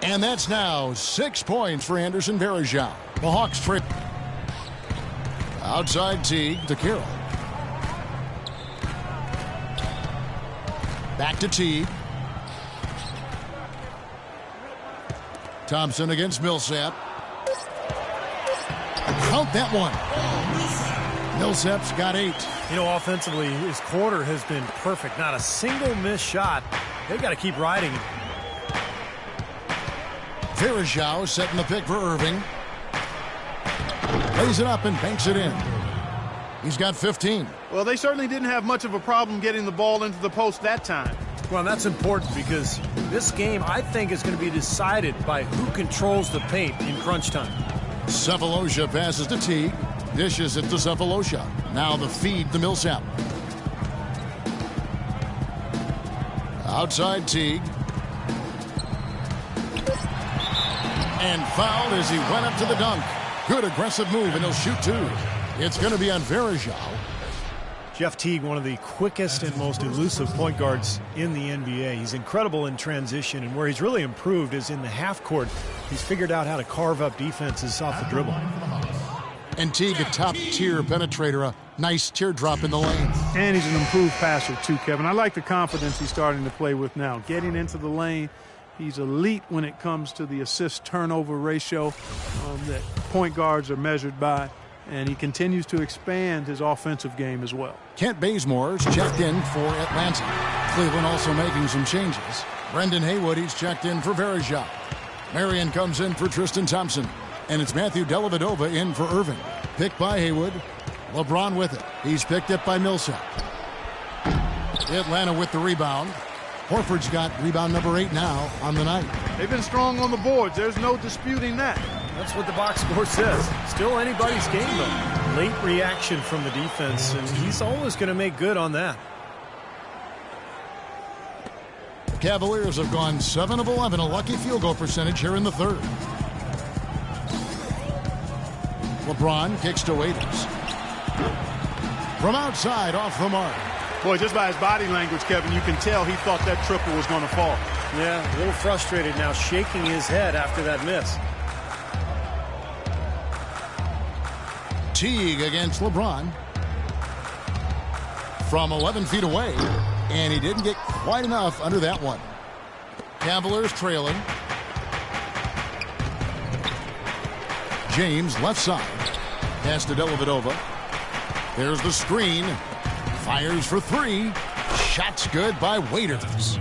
And that's now 6 points for Anderson Varejao. The Hawks trip. Outside Teague to Carroll. Back to Teague. Thompson against Millsap. Count that one. Millsap's got 8. You know, offensively, his quarter has been perfect. Not a single missed shot. They've got to keep riding him. Varejao setting the pick for Irving. Lays it up and banks it in. He's got 15. Well, they certainly didn't have much of a problem getting the ball into the post that time. Well, that's important because this game, I think, is going to be decided by who controls the paint in crunch time. Sefolosha passes to Teague. Dishes it to Sefolosha. Now the feed to Millsap. Outside Teague. And fouled as he went up to the dunk. Good aggressive move, and he'll shoot 2. It's going to be on Varejao. Jeff Teague, one of the quickest and most elusive point guards in the NBA. He's incredible in transition, and where he's really improved is in the half court. He's figured out how to carve up defenses off the dribble. And Teague, a top-tier penetrator, a nice teardrop in the lane. And he's an improved passer, too, Kevin. I like the confidence he's starting to play with now. Getting into the lane, he's elite when it comes to the assist-turnover ratio that point guards are measured by. And he continues to expand his offensive game as well. Kent Bazemore's checked in for Atlanta. Cleveland also making some changes. Brendan Haywood, he's checked in for Varejao. Marion comes in for Tristan Thompson. And it's Matthew Dellavedova in for Irving. Picked by Haywood. LeBron with it. He's picked up by Millsap. Atlanta with the rebound. Horford's got rebound number 8 now on the night. They've been strong on the boards. There's no disputing that. That's what the box score says. Still anybody's game, though. Late reaction from the defense, and he's always going to make good on that. The Cavaliers have gone 7 of 11, a lucky field goal percentage here in the third. LeBron kicks to Waiters. From outside, off the mark. Boy, just by his body language, Kevin, you can tell he thought that triple was going to fall. Yeah, a little frustrated now, shaking his head after that miss. Teague against LeBron. From 11 feet away, and he didn't get quite enough under that one. Cavaliers trailing. James left side. Pass to Dellavedova. There's the screen. Fires for 3. Shot's good by Waiters.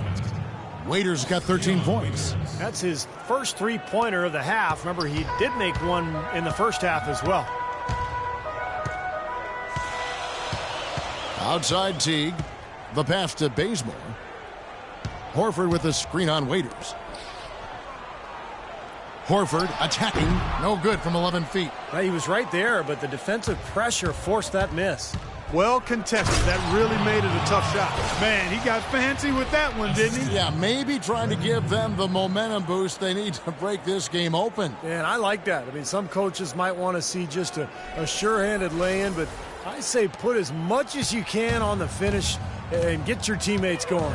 Waiters got 13 points. That's his first three-pointer of the half. Remember, he did make one in the first half as well. Outside Teague. The pass to Bazemore. Horford with the screen on Waiters. Horford attacking. No good from 11 feet. Well, he was right there, but the defensive pressure forced that miss. Well contested. That really made it a tough shot. Man, he got fancy with that one, didn't he? Yeah, maybe trying to give them the momentum boost they need to break this game open. And I like that. I mean, some coaches might want to see just a sure-handed lay-in, but I say put as much as you can on the finish and get your teammates going.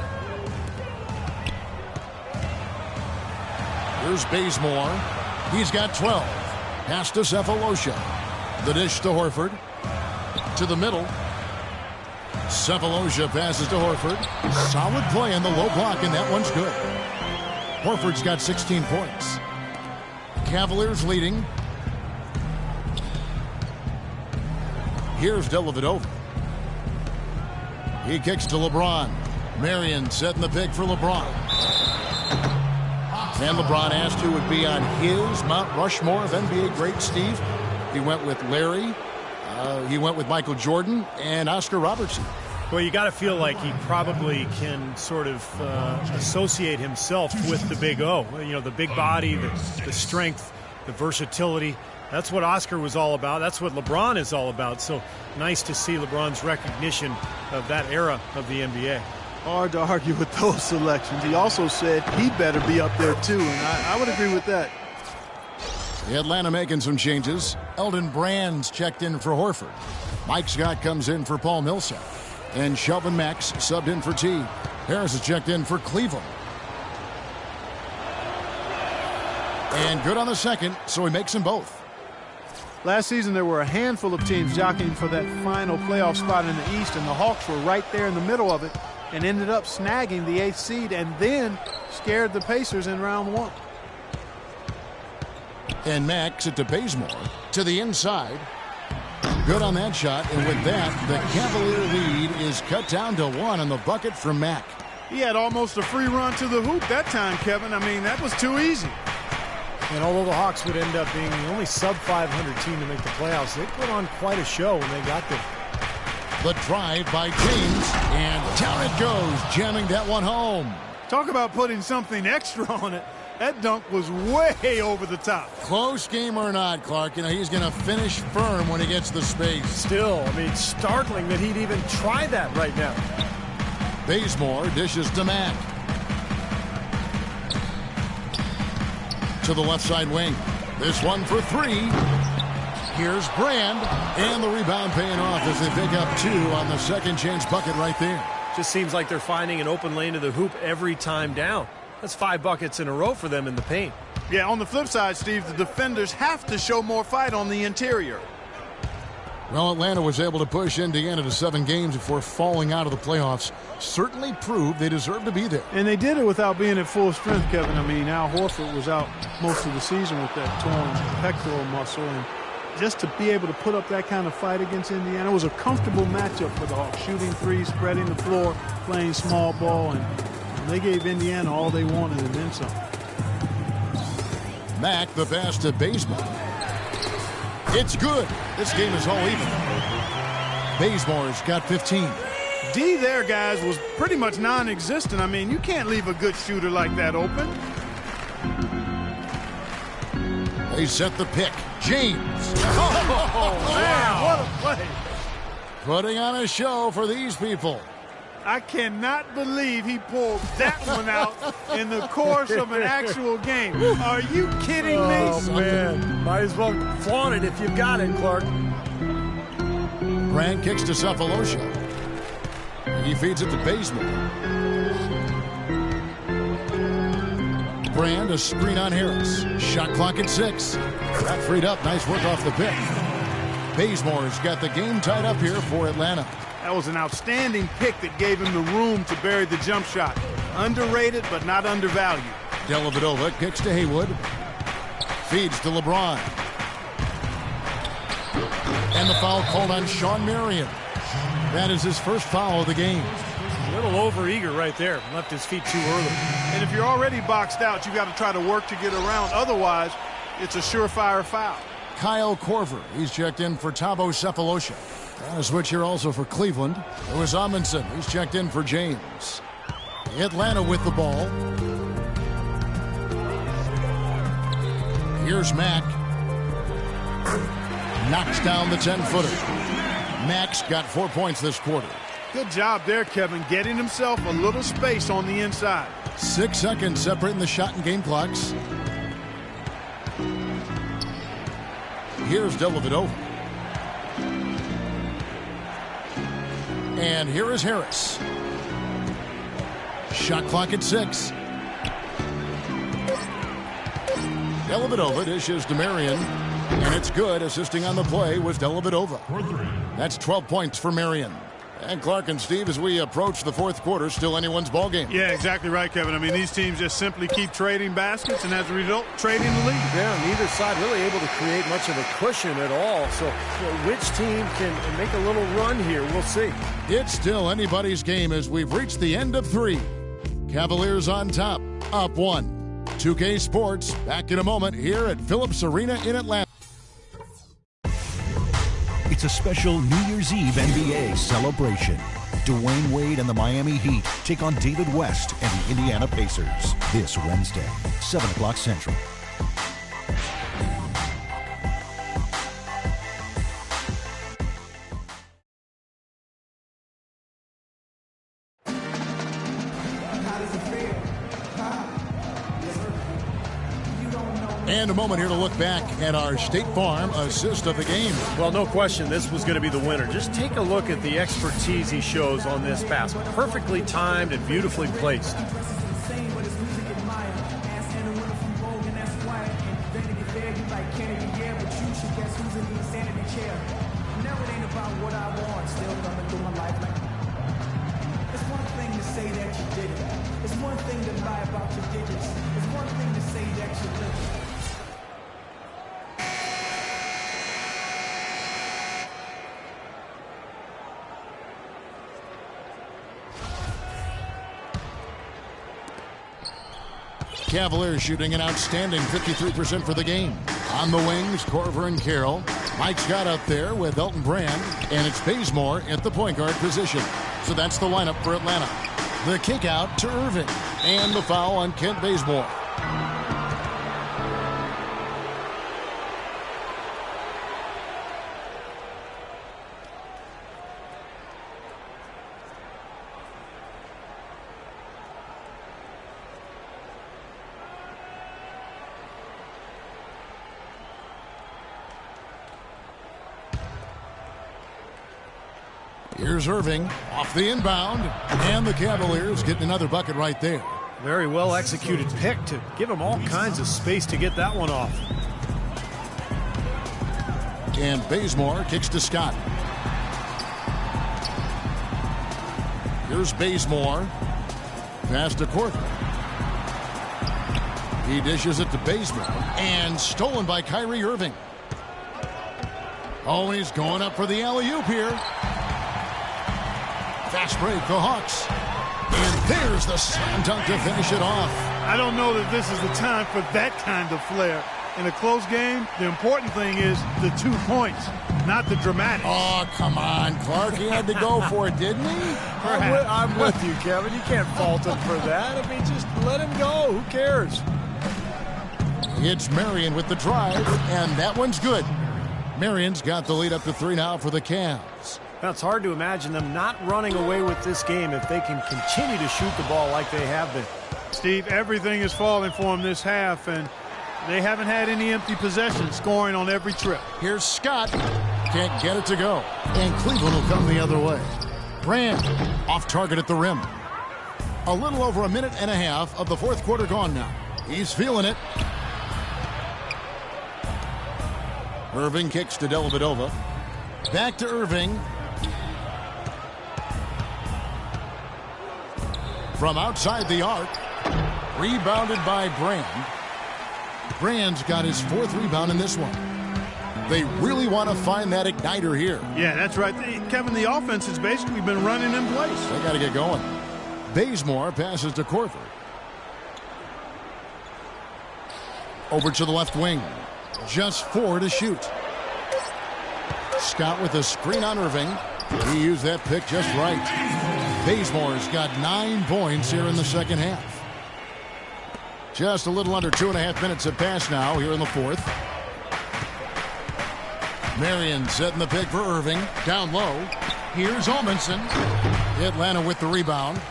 Here's Bazemore. He's got 12. Pass to Sefolosha. The dish to Horford. To the middle. Sefolosha passes to Horford. Solid play in the low block, and that one's good. Horford's got 16 points. Cavaliers leading. Here's Dellavedova. He kicks to LeBron. Marion setting the pick for LeBron. And LeBron asked who would be on his Mount Rushmore of NBA greats, Steve. He went with Larry. He went with Michael Jordan and Oscar Robertson. Well, you got to feel like he probably can sort of associate himself with the Big O. You know, the big body, the strength, the versatility. That's what Oscar was all about. That's what LeBron is all about. So nice to see LeBron's recognition of that era of the NBA. Hard to argue with those selections. He also said he better be up there too, and I would agree with that. Atlanta making some changes. Eldon Brand's checked in for Horford. Mike Scott comes in for Paul Millsap. And Shelvin Max subbed in for T. Harris is checked in for Cleveland. And good on the second, so he makes them both. Last season, there were a handful of teams jockeying for that final playoff spot in the East, and the Hawks were right there in the middle of it and ended up snagging the 8th seed and then scared the Pacers in round 1. And Max it to Bazemore to the inside. Good on that shot, and with that, the Cavalier lead is cut down to 1 on the bucket from Mack. He had almost a free run to the hoop that time, Kevin. I mean, that was too easy. And although the Hawks would end up being the only sub-500 team to make the playoffs, they put on quite a show when they got there. The drive by James, and down it goes, jamming that one home. Talk about putting something extra on it. That dunk was way over the top. Close game or not, Clark, you know, he's going to finish firm when he gets the space. Still, I mean, startling that he'd even try that right now. Bazemore dishes to Mack. To the left side wing. This one for 3. Here's Brand, and the rebound paying off as they pick up 2 on the second chance bucket right there. Just seems like they're finding an open lane to the hoop every time down. That's 5 buckets in a row for them in the paint. Yeah, on the flip side, Steve, the defenders have to show more fight on the interior. Well, Atlanta was able to push Indiana to 7 games before falling out of the playoffs. Certainly proved they deserve to be there. And they did it without being at full strength, Kevin. I mean, Al Horford was out most of the season with that torn pectoral muscle. And just to be able to put up that kind of fight against Indiana, it was a comfortable matchup for the Hawks. Shooting threes, spreading the floor, playing small ball, and they gave Indiana all they wanted and then some. Mack the pass to Bazemore. It's good. This game is all even. Bazemore's got 15. D there, guys, was pretty much non-existent. I mean, you can't leave a good shooter like that open. They set the pick. James. Oh, man, what a play. Putting on a show for these people. I cannot believe he pulled that one out in the course of an actual game. Are you kidding me? Oh, man. Might as well flaunt it if you've got it, Clark. Brand kicks to Cephalosha. He feeds it to Bazemore. Brand, a screen on Harris. Shot clock at 6. That freed up. Nice work off the pick. Bazemore's got the game tied up here for Atlanta. That was an outstanding pick that gave him the room to bury the jump shot. Underrated, but not undervalued. Dellavedova kicks to Haywood. Feeds to LeBron. And the foul called on Sean Marion. That is his first foul of the game. A little over-eager right there. Left his feet too early. And if you're already boxed out, you've got to try to work to get around. Otherwise, it's a surefire foul. Kyle Korver, he's checked in for Thabo Cephalosha. And a switch here also for Cleveland. It was Amundsen. He's checked in for James. Atlanta with the ball. Here's Mack. Knocks down the 10-footer. Mack's got 4 points this quarter. Good job there, Kevin, getting himself a little space on the inside. 6 seconds separating the shot and game clocks. Here's Dellavedova. And here is Harris. Shot clock at 6. Dellavedova dishes to Marion. And it's good. Assisting on the play was Dellavedova. That's 12 points for Marion. And Clark and Steve, as we approach the fourth quarter, still anyone's ball game. Yeah, exactly right, Kevin. I mean, these teams just simply keep trading baskets, and as a result, trading the lead. Yeah, neither side really able to create much of a cushion at all. So which team can make a little run here? We'll see. It's still anybody's game as we've reached the end of 3. Cavaliers on top, up 1. 2K Sports, back in a moment here at Phillips Arena in Atlanta. It's a special New Year's Eve NBA celebration. Dwayne Wade and the Miami Heat take on David West and the Indiana Pacers this Wednesday, 7 o'clock Central. And a moment here to look back at our State Farm assist of the game. Well, no question, this was going to be the winner. Just take a look at the expertise he shows on this basket. Perfectly timed and beautifully placed. Cavaliers shooting an outstanding 53% for the game. On the wings, Corver and Carroll. Mike's got up there with Elton Brand, and it's Bazemore at the point guard position. So that's the lineup for Atlanta. The kick out to Irving, and the foul on Kent Bazemore. Here's Irving off the inbound, and the Cavaliers getting another bucket right there. Very well executed pick to give him all kinds of space to get that one off. And Bazemore kicks to Scott. Here's Bazemore. Pass to Corver. He dishes it to Bazemore, and stolen by Kyrie Irving. Oh, he's going up for the alley-oop here. Fast break, the Hawks. And there's the slam dunk to finish it off. I don't know that this is the time for that kind of flair. In a close game, the important thing is the 2 points, not the dramatic. Oh, come on, Clark. He had to go for it, didn't he? I'm with you, Kevin. You can't fault him for that. I mean, just let him go. Who cares? It's Marion with the drive, and that one's good. Marion's got the lead up to 3 now for the Cavs. Now, it's hard to imagine them not running away with this game if they can continue to shoot the ball like they have been. Steve, everything is falling for them this half, and they haven't had any empty possessions, scoring on every trip. Here's Scott. Can't get it to go. And Cleveland will come the other way. Brand off target at the rim. A little over a minute and a half of the fourth quarter gone now. He's feeling it. Irving kicks to Dellavedova. Back to Irving. From outside the arc. Rebounded by Brand. Brand's got his 4th rebound in this one. They really want to find that igniter here. Yeah, that's right. Kevin, the offense has basically been running in place. They got to get going. Bazemore passes to Corver. Over to the left wing. Just 4 to shoot. Scott with a screen on Irving. He used that pick just right. Bazemore's got 9 points here in the second half. Just a little under 2.5 minutes have passed now here in the fourth. Marion setting the pick for Irving. Down low. Here's Almanson. Atlanta with the rebound.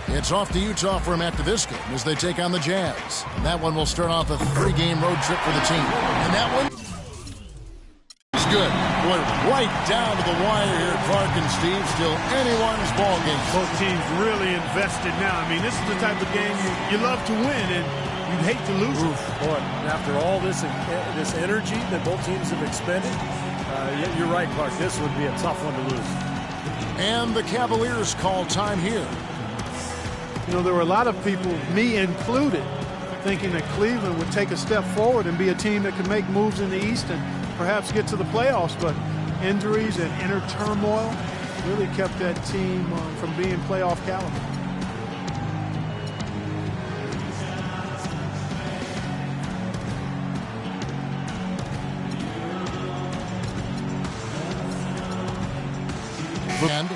It's off to Utah for him after this game as they take on the Jazz. And that one will start off a 3-game road trip for the team. And that one is good. Boy, right down to the wire here. Clark and Steve, still anyone's ball game. Both teams really invested now. I mean, this is the type of game you love to win, and you'd hate to lose it. Boy, after all this energy that both teams have expended, you're right, Clark. This would be a tough one to lose. And the Cavaliers call time here. You know, there were a lot of people, me included, thinking that Cleveland would take a step forward and be a team that could make moves in the East and perhaps get to the playoffs. But injuries and inner turmoil really kept that team from being playoff caliber. And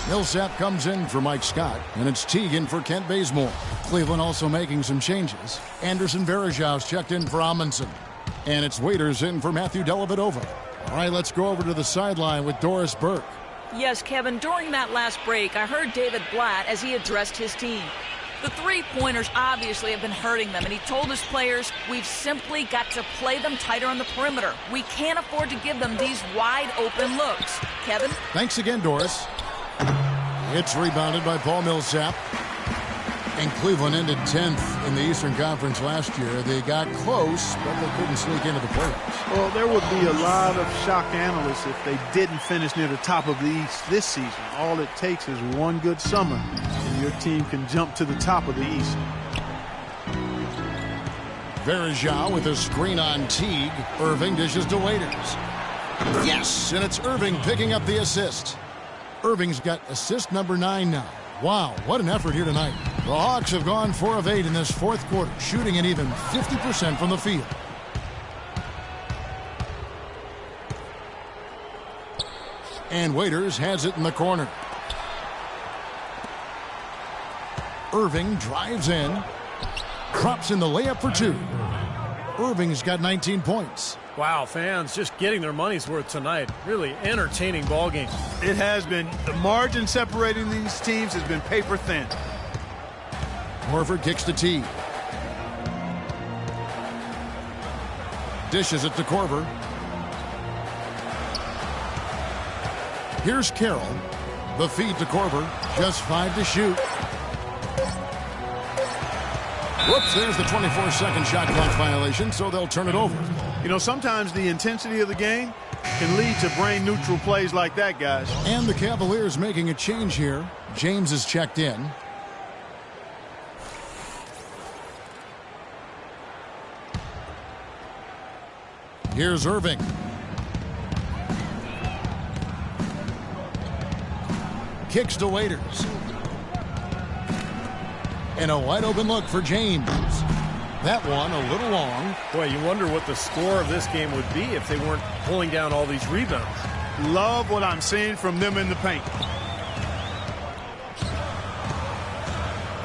Millsap comes in for Mike Scott, and it's Teagan for Kent Bazemore. Cleveland also making some changes. Anderson Varejau's checked in for Amundsen, and it's Waiters in for Matthew Dellavedova. All right, let's go over to the sideline with Doris Burke. Yes, Kevin, during that last break, I heard David Blatt as he addressed his team. The three-pointers obviously have been hurting them, and he told his players, we've simply got to play them tighter on the perimeter. We can't afford to give them these wide-open looks. Kevin? Thanks again, Doris. It's rebounded by Paul Millsap. And Cleveland ended 10th in the Eastern Conference last year. They got close, but they couldn't sneak into the playoffs. Well, there would be a lot of shock analysts if they didn't finish near the top of the East this season. All it takes is one good summer, and your team can jump to the top of the East. Varejao with a screen on Teague. Irving dishes to Waiters. Yes, and it's Irving picking up the assist. Irving's got assist number 9 now. Wow, what an effort here tonight. The Hawks have gone 4 of 8 in this fourth quarter, shooting an even 50% from the field. And Waiters has it in the corner. Irving drives in, drops in the layup for 2. Irving's got 19 points. Wow, fans just getting their money's worth tonight. Really entertaining ball game. It has been. The margin separating these teams has been paper thin. Horford kicks to Teague. Dishes it to Korver. Here's Carroll. The feed to Korver. Just 5 to shoot. Whoops, there's the 24-second shot clock violation, so they'll turn it over. You know, sometimes the intensity of the game can lead to brain-neutral plays like that, guys. And the Cavaliers making a change here. James is checked in. Here's Irving. Kicks to Waiters. And a wide open look for James. That one a little long. Boy, you wonder what the score of this game would be if they weren't pulling down all these rebounds. Love what I'm seeing from them in the paint.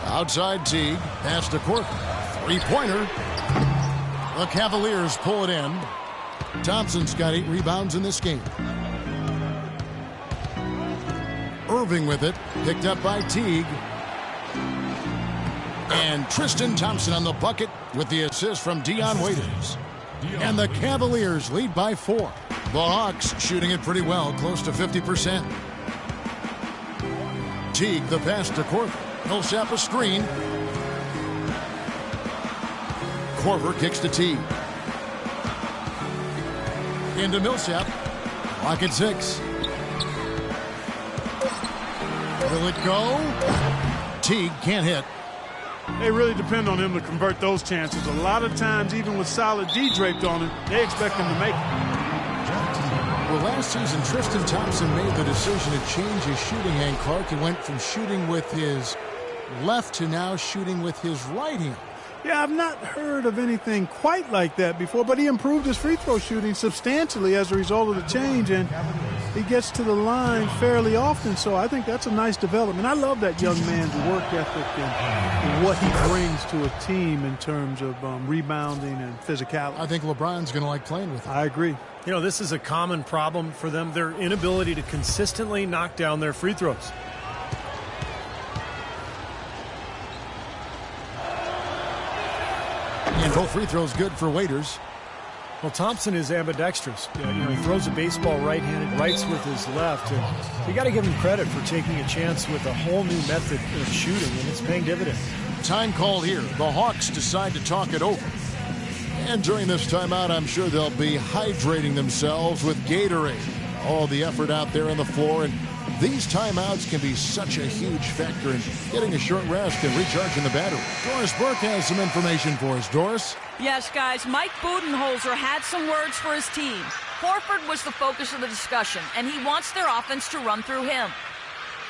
Outside Teague. Pass to Cork. Three-pointer. The Cavaliers pull it in. Thompson's got 8 rebounds in this game. Irving with it. Picked up by Teague. And Tristan Thompson on the bucket with the assist from Dion Waiters. And the Cavaliers lead by 4. The Hawks shooting it pretty well, close to 50%. Teague the pass to Korver. Millsap a screen. Korver kicks to Teague. Into Millsap. Clock at 6. Will it go? Teague can't hit. They really depend on him to convert those chances. A lot of times, even with solid D draped on him, they expect him to make it. Well, last season, Tristan Thompson made the decision to change his shooting hand, Clark. He went from shooting with his left to now shooting with his right hand. Yeah, I've not heard of anything quite like that before, but he improved his free throw shooting substantially as a result of the change, and he gets to the line fairly often, so I think that's a nice development. I love that young man's work ethic and what he brings to a team in terms of rebounding and physicality. I think LeBron's going to like playing with him. I agree. You know, this is a common problem for them, their inability to consistently knock down their free throws. And both free throws good for Waiters. Well, Thompson is ambidextrous. You know, he throws a baseball right-handed, writes with his left. And you got to give him credit for taking a chance with a whole new method of shooting, and it's paying dividends. Time call here. The Hawks decide to talk it over. And during this timeout, I'm sure they'll be hydrating themselves with Gatorade. All the effort out there on the floor and These timeouts can be such a huge factor in getting a short rest and recharging the battery. Doris Burke has some information for us. Doris? Yes, guys, Mike Budenholzer had some words for his team. Horford was the focus of the discussion, and he wants their offense to run through him.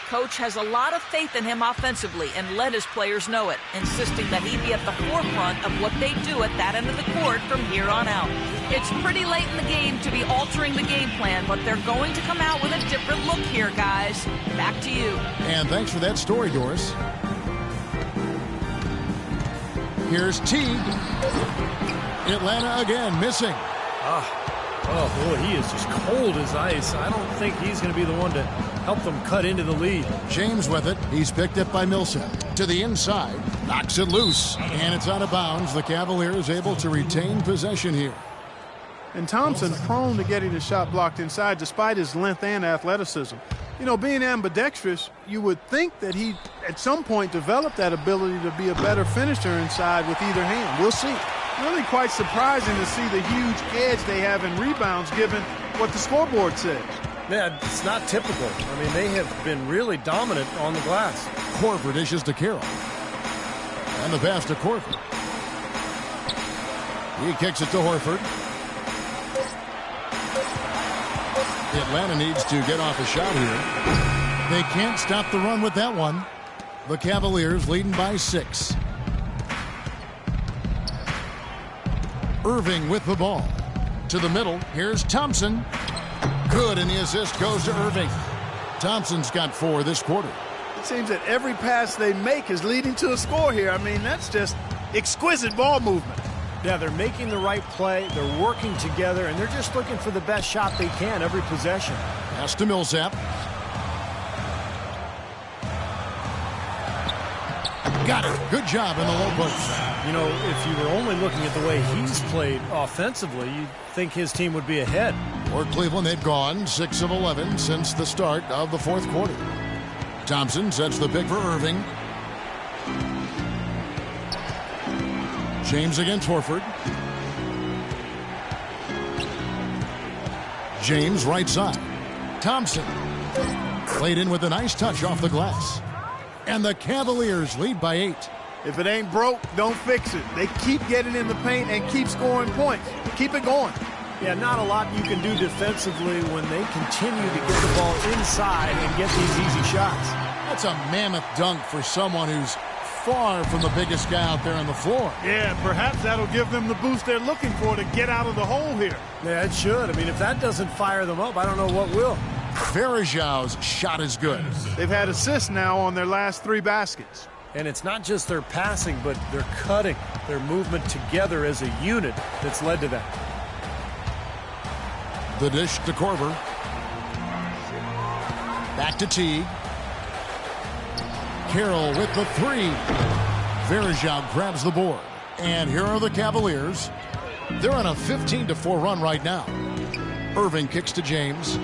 Coach has a lot of faith in him offensively and let his players know it, insisting that he be at the forefront of what they do at that end of the court from here on out. It's pretty late in the game to be altering the game plan, but they're going to come out with a different look here, guys. Back to you. And thanks for that story, Doris. Here's Teague. Atlanta again, missing. Oh, boy, he is just cold as ice. I don't think he's going to be the one to help them cut into the lead. James with it. He's picked up by Millsap. To the inside. Knocks it loose. And it's out of bounds. The Cavaliers able to retain possession here. And Thompson prone to getting the shot blocked inside despite his length and athleticism. You know, being ambidextrous, you would think that he at some point developed that ability to be a better finisher inside with either hand. We'll see. Really quite surprising to see the huge edge they have in rebounds given what the scoreboard says. Yeah, it's not typical. I mean, they have been really dominant on the glass. Korver dishes to Carroll. And the pass to Korver. He kicks it to Horford. Atlanta needs to get off a shot here. They can't stop the run with that one. The Cavaliers leading by 6. Irving with the ball. To the middle. Here's Thompson. Good, and the assist goes to Irving. Thompson's got 4 this quarter. It seems that every pass they make is leading to a score here. I mean, that's just exquisite ball movement. Yeah, they're making the right play. They're working together, and they're just looking for the best shot they can every possession. Pass to Millsap. Got it. Good job in the low post. You know, if you were only looking at the way he's played offensively, you'd think his team would be ahead. For Cleveland, they've gone 6 of 11 since the start of the 4th quarter. Thompson sets the pick for Irving. James against Horford. James right side. Thompson. Played in with a nice touch off the glass. And the Cavaliers lead by 8. If it ain't broke, don't fix it. They keep getting in the paint and keep scoring points. Keep it going. Yeah, not a lot you can do defensively when they continue to get the ball inside and get these easy shots. That's a mammoth dunk for someone who's far from the biggest guy out there on the floor. Yeah, perhaps that'll give them the boost they're looking for to get out of the hole here. Yeah, it should. I mean, if that doesn't fire them up, I don't know what will. Varejão's shot is good. They've had assists now on their last 3 baskets. And it's not just their passing, but their cutting, their movement together as a unit that's led to that. The dish to Korver. Back to Teague. Carroll with the 3. Varejão grabs the board. And here are the Cavaliers. They're on a 15-4 run right now. Irving kicks to James.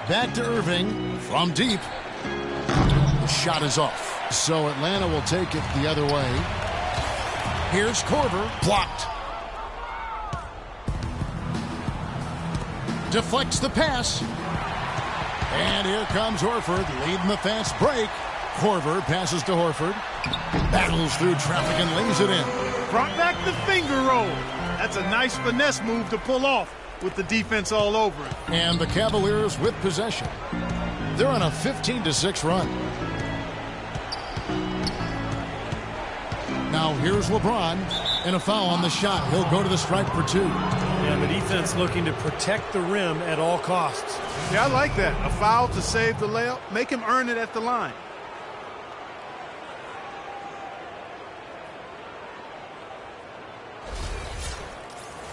Back to Irving from deep. The shot is off. So Atlanta will take it the other way. Here's Korver. Blocked. Deflects the pass. And here comes Horford leading the fast break. Korver passes to Horford. Battles through traffic and lays it in. Brought back the finger roll. That's a nice finesse move to pull off with the defense all over it. And the Cavaliers with possession. They're on a 15-6 run. Now here's LeBron, and a foul on the shot. He'll go to the stripe for 2. And the defense looking to protect the rim at all costs. Yeah, I like that. A foul to save the layup. Make him earn it at the line.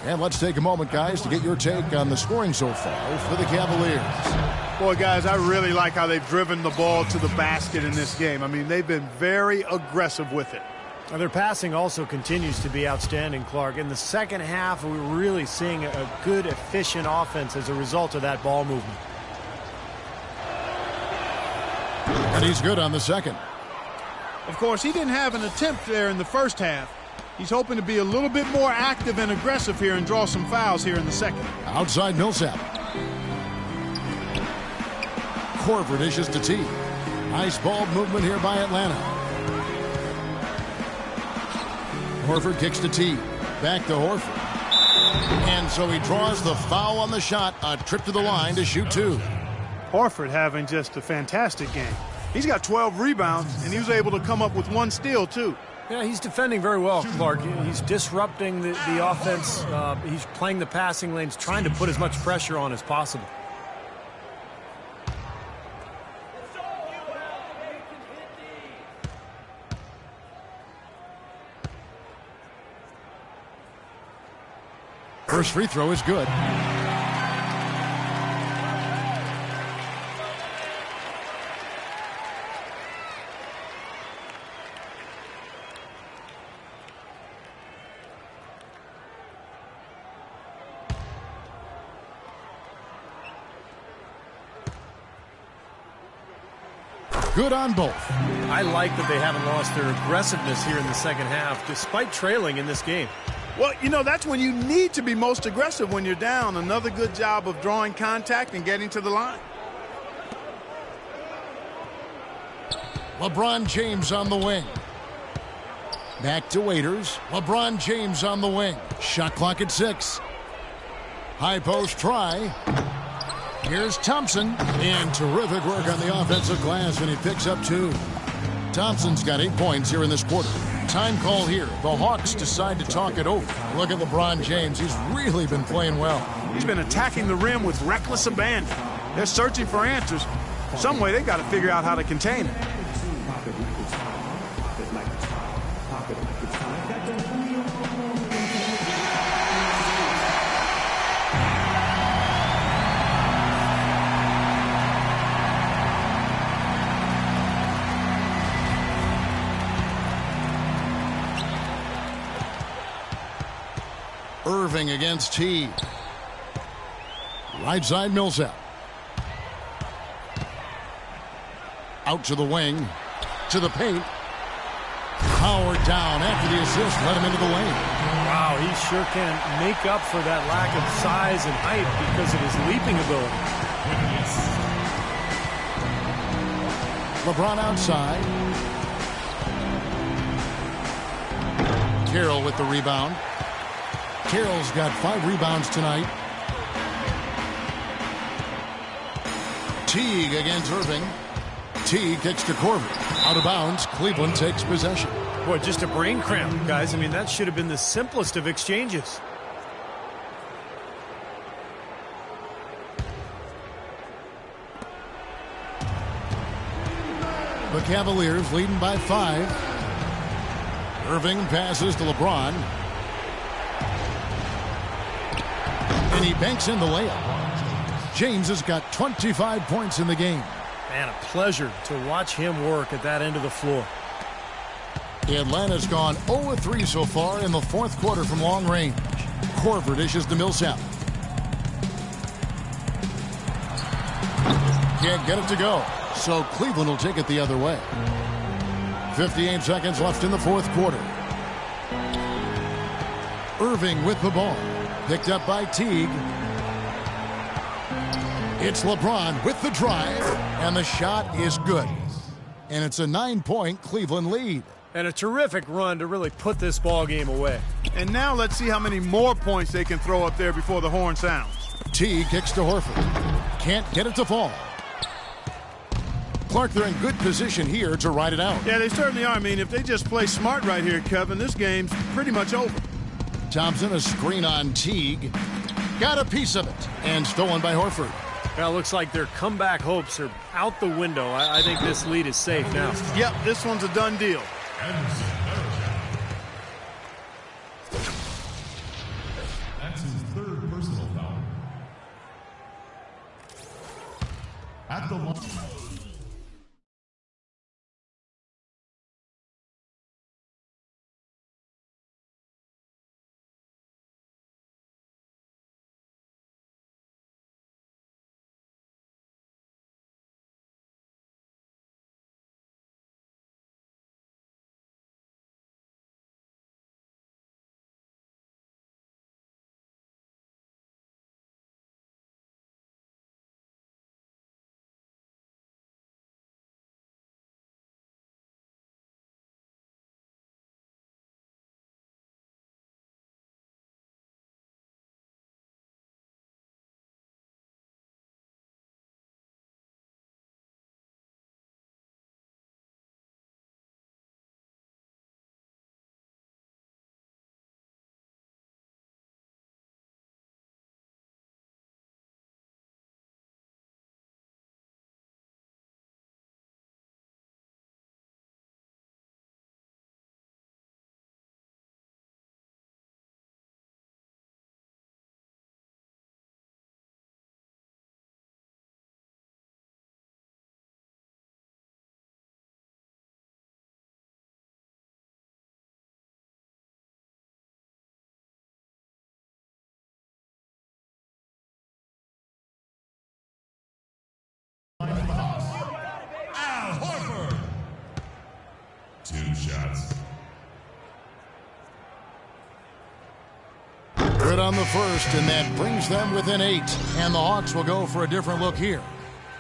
And let's take a moment, guys, to get your take on the scoring so far for the Cavaliers. Boy, guys, I really like how they've driven the ball to the basket in this game. I mean, they've been very aggressive with it. And their passing also continues to be outstanding, Clark. In the second half, we're really seeing a good, efficient offense as a result of that ball movement. And he's good on the second. Of course, he didn't have an attempt there in the first half, He's hoping to be a little bit more active and aggressive here and draw some fouls here in the second. Outside Millsap. Korver dishes to T. Nice ball movement here by Atlanta. Horford kicks to T. Back to Horford. And so he draws the foul on the shot. A trip to the line to shoot two. Horford having just a fantastic game. He's got 12 rebounds, and he was able to come up with 1 steal, too. Yeah, he's defending very well, Clark. He's disrupting the offense. He's playing the passing lanes, trying to put as much pressure on as possible. First free throw is good. Good on both. I like that they haven't lost their aggressiveness here in the second half, despite trailing in this game. Well, you know, that's when you need to be most aggressive when you're down. Another good job of drawing contact and getting to the line. LeBron James on the wing. Back to Waiters. LeBron James on the wing. Shot clock at 6. High post try. Here's Thompson. And terrific work on the offensive glass, and he picks up 2. Thompson's got 8 points here in this quarter. Time call here. The Hawks decide to talk it over. Look at LeBron James. He's really been playing well. He's been attacking the rim with reckless abandon. They're searching for answers. Some way they got to figure out how to contain it. Irving against T. Right side Millsap. Out to the wing. To the paint. Howard down after the assist. Let him into the lane. Wow, he sure can make up for that lack of size and height because of his leaping ability. LeBron outside. Carroll with the rebound. Carroll's got 5 rebounds tonight. Teague against Irving. Teague kicks to Korver. Out of bounds. Cleveland takes possession. Boy, just a brain cramp, guys. I mean, that should have been the simplest of exchanges. The Cavaliers leading by 5. Irving passes to LeBron. And he banks in the layup. James has got 25 points in the game. Man, a pleasure to watch him work at that end of the floor. Atlanta's gone 0-3 so far in the 4th quarter from long range. Korver dishes to Millsap. Can't get it to go. So Cleveland will take it the other way. 58 seconds left in the 4th quarter. Irving with the ball. Picked up by Teague. It's LeBron with the drive. And the shot is good. And it's a 9-point Cleveland lead. And a terrific run to really put this ball game away. And now let's see how many more points they can throw up there before the horn sounds. Teague kicks to Horford. Can't get it to fall. Clark, they're in good position here to ride it out. Yeah, they certainly are. I mean, if they just play smart right here, Kevin, this game's pretty much over. Thompson, a screen on Teague. Got a piece of it. And stolen by Horford. Well, it looks like their comeback hopes are out the window. I think this lead is safe now. Yep, this one's a done deal. That's his 3rd personal foul. At the line. hit on the first, and that brings them within 8. And the Hawks will go for a different look here.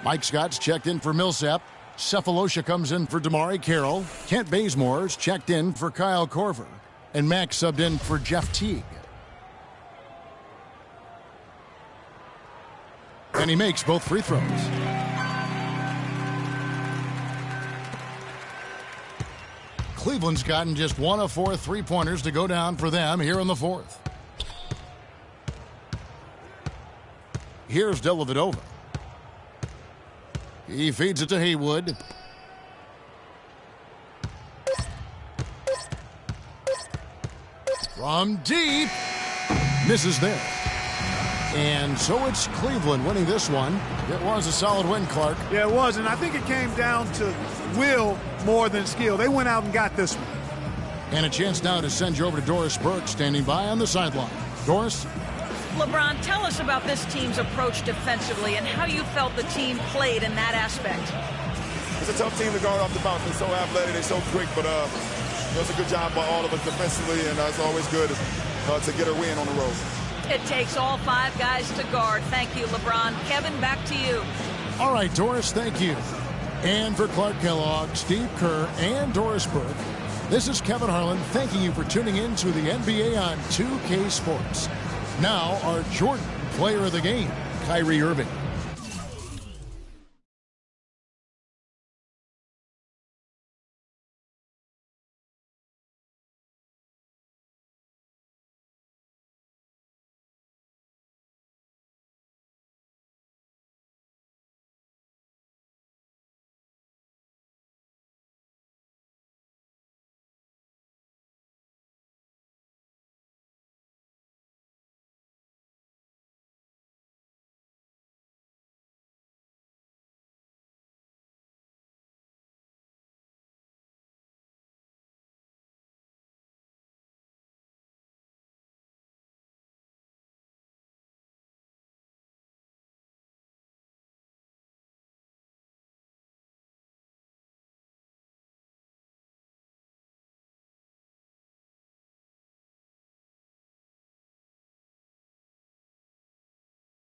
Mike Scott's checked in for Millsap. Cephalosha comes in for Damari Carroll. Kent Bazemore's checked in for Kyle Korver. And Max subbed in for Jeff Teague. And he makes both free throws. Cleveland's gotten just 1 of 4 3-pointers to go down for them here in the fourth. Here's Dellavedova. He feeds it to Haywood. From deep. Misses there. And so it's Cleveland winning this one. It was a solid win, Clark. Yeah, it was, and I think it came down to will more than skill. They went out and got this one. And a chance now to send you over to Doris Burke, standing by on the sideline. Doris? LeBron, tell us about this team's approach defensively and how you felt the team played in that aspect. It's a tough team to guard off the bounce. They're so athletic, they're so quick, but it's a good job by all of us defensively, and it's always good to get a win on the road. It takes all 5 guys to guard. Thank you, LeBron. Kevin, back to you. All right, Doris, thank you. And for Clark Kellogg, Steve Kerr, and Doris Burke, this is Kevin Harlan thanking you for tuning in to the NBA on 2K Sports. Now, our Jordan player of the game, Kyrie Irving.